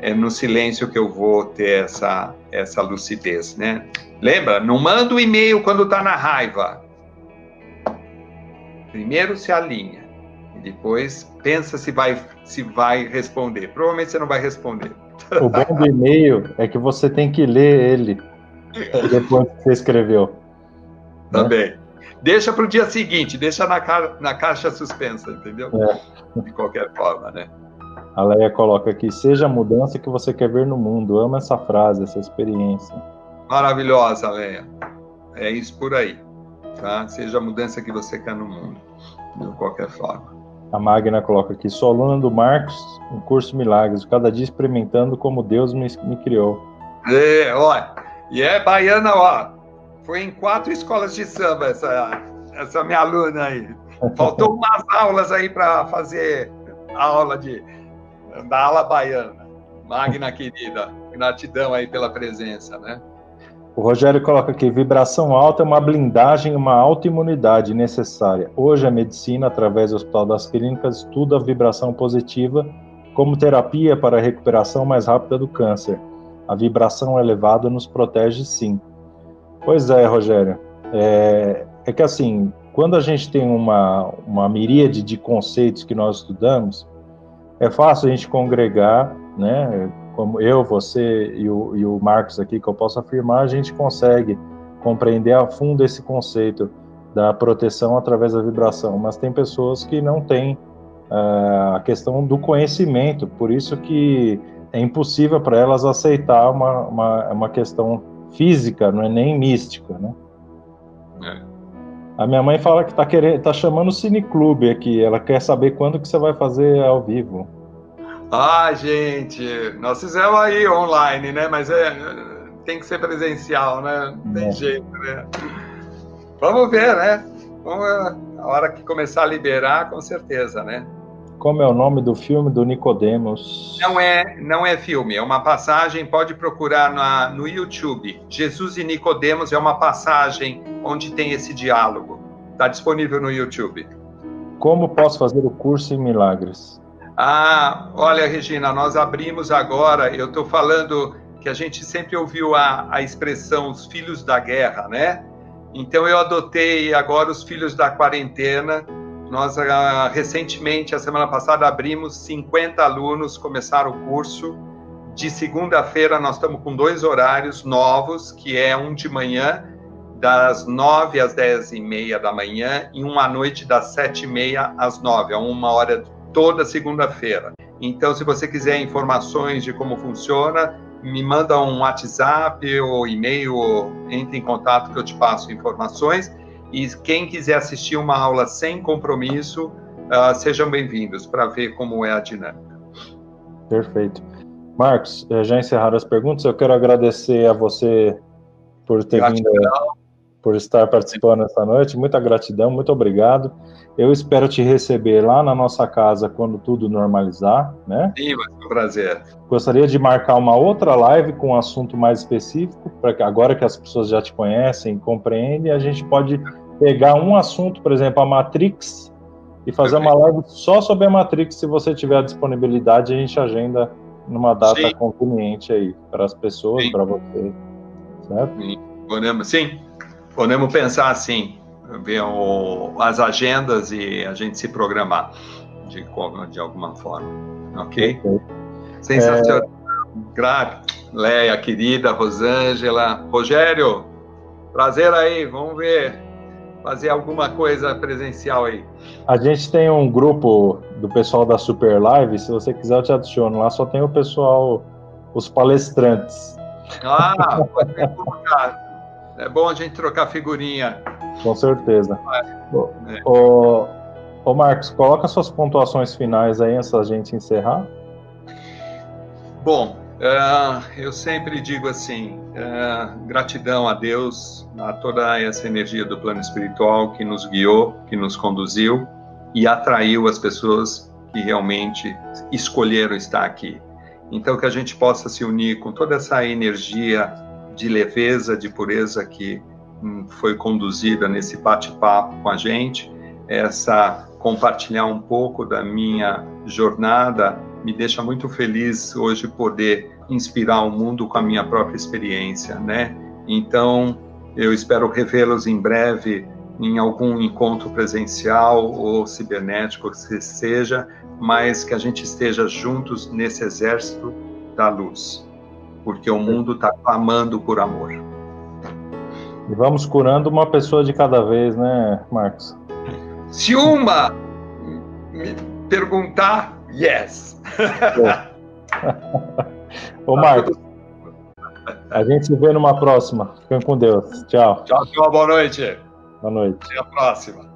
é no silêncio que eu vou ter essa lucidez, né? Lembra? Não manda um e-mail quando está na raiva. Primeiro se alinha. E depois pensa se vai responder. Provavelmente você não vai responder. O bom do e-mail é que você tem que ler ele depois que você escreveu. Também. Né? Deixa para o dia seguinte, deixa na caixa suspensa, entendeu? De qualquer forma, né? A Leia coloca aqui, seja a mudança que você quer ver no mundo. Amo essa frase, essa experiência. Maravilhosa, Leia. É isso por aí. Tá? Seja a mudança que você quer no mundo, de qualquer forma. A Magna coloca aqui, sou aluna do Marcos, no curso Milagres, cada dia experimentando como Deus me criou. E é baiana, ó. Foi em 4 escolas de samba essa minha aluna aí. Faltou umas aulas aí para fazer a aula da ala baiana. Magna querida, gratidão aí pela presença, né? O Rogério coloca aqui, vibração alta é uma blindagem, uma autoimunidade necessária. Hoje a medicina, através do Hospital das Clínicas, estuda a vibração positiva como terapia para a recuperação mais rápida do câncer. A vibração elevada nos protege, sim. Pois é, Rogério. É que assim, quando a gente tem uma miríade de conceitos que nós estudamos, é fácil a gente congregar, né? Como eu, você e o Marcos aqui, que eu posso afirmar, a gente consegue compreender a fundo esse conceito da proteção através da vibração, mas tem pessoas que não têm a questão do conhecimento, por isso que é impossível para elas aceitar uma questão física, não é nem mística, né? A minha mãe fala que tá chamando o Cineclube aqui, ela quer saber quando que você vai fazer ao vivo. Ah, gente, nós fizemos aí online, né? Mas tem que ser presencial, né? Não tem jeito, né? Vamos ver, né? A hora que começar a liberar, com certeza, né? Como é o nome do filme do Nicodemos? Não é filme, é uma passagem, pode procurar no YouTube. Jesus e Nicodemos é uma passagem onde tem esse diálogo. Está disponível no YouTube. Como posso fazer o curso em Milagres? Olha, Regina, nós abrimos agora, eu estou falando que a gente sempre ouviu a expressão os filhos da guerra, né? Então eu adotei agora os filhos da quarentena. Nós recentemente, a semana passada, abrimos 50 alunos, começaram o curso. De segunda-feira nós estamos com 2 horários novos, que é um de manhã, das 9 às 10h30 da manhã, e um à noite, das 7h30 às 9h, é 1 hora toda segunda-feira. Então, se você quiser informações de como funciona, me manda um WhatsApp ou e-mail, ou entre em contato que eu te passo informações. E quem quiser assistir uma aula sem compromisso, sejam bem-vindos para ver como é a dinâmica. Perfeito. Marcos, já encerraram as perguntas. Eu quero agradecer a você por ter vindo, por estar participando essa noite. Muita gratidão, muito obrigado. Eu espero te receber lá na nossa casa quando tudo normalizar, né? Sim, vai ser um prazer. Gostaria de marcar uma outra live com um assunto mais específico, para que agora que as pessoas já te conhecem, compreendem, a gente pode pegar um assunto, por exemplo, a Matrix, e fazer uma live só sobre a Matrix. Se você tiver a disponibilidade, a gente agenda numa data conveniente aí para as pessoas, para você, certo? Sim, podemos pensar assim, ver as agendas e a gente se programar de alguma forma, ok? Sensacional. Leia, querida, Rosângela, Rogério, prazer aí, vamos ver, fazer alguma coisa presencial aí. A gente tem um grupo do pessoal da Super Live, se você quiser eu te adiciono, lá só tem o pessoal, os palestrantes. Pode me colocar. É bom a gente trocar figurinha. Com certeza. Ô Marcos, coloca suas pontuações finais aí antes da gente encerrar. Bom, eu sempre digo assim, gratidão a Deus, a toda essa energia do plano espiritual que nos guiou, que nos conduziu e atraiu as pessoas que realmente escolheram estar aqui. Então, que a gente possa se unir com toda essa energia de leveza, de pureza que foi conduzida nesse bate-papo com a gente, compartilhar um pouco da minha jornada, me deixa muito feliz hoje poder inspirar o mundo com a minha própria experiência, né? Então, eu espero revê-los em breve em algum encontro presencial ou cibernético, que seja, mas que a gente esteja juntos nesse exército da luz, porque o mundo está clamando por amor. E vamos curando uma pessoa de cada vez, né, Marcos? Se uma me perguntar, yes. Ô, Marcos, a gente se vê numa próxima. Fiquem com Deus. Tchau. Tchau, boa noite. Boa noite. Até a próxima.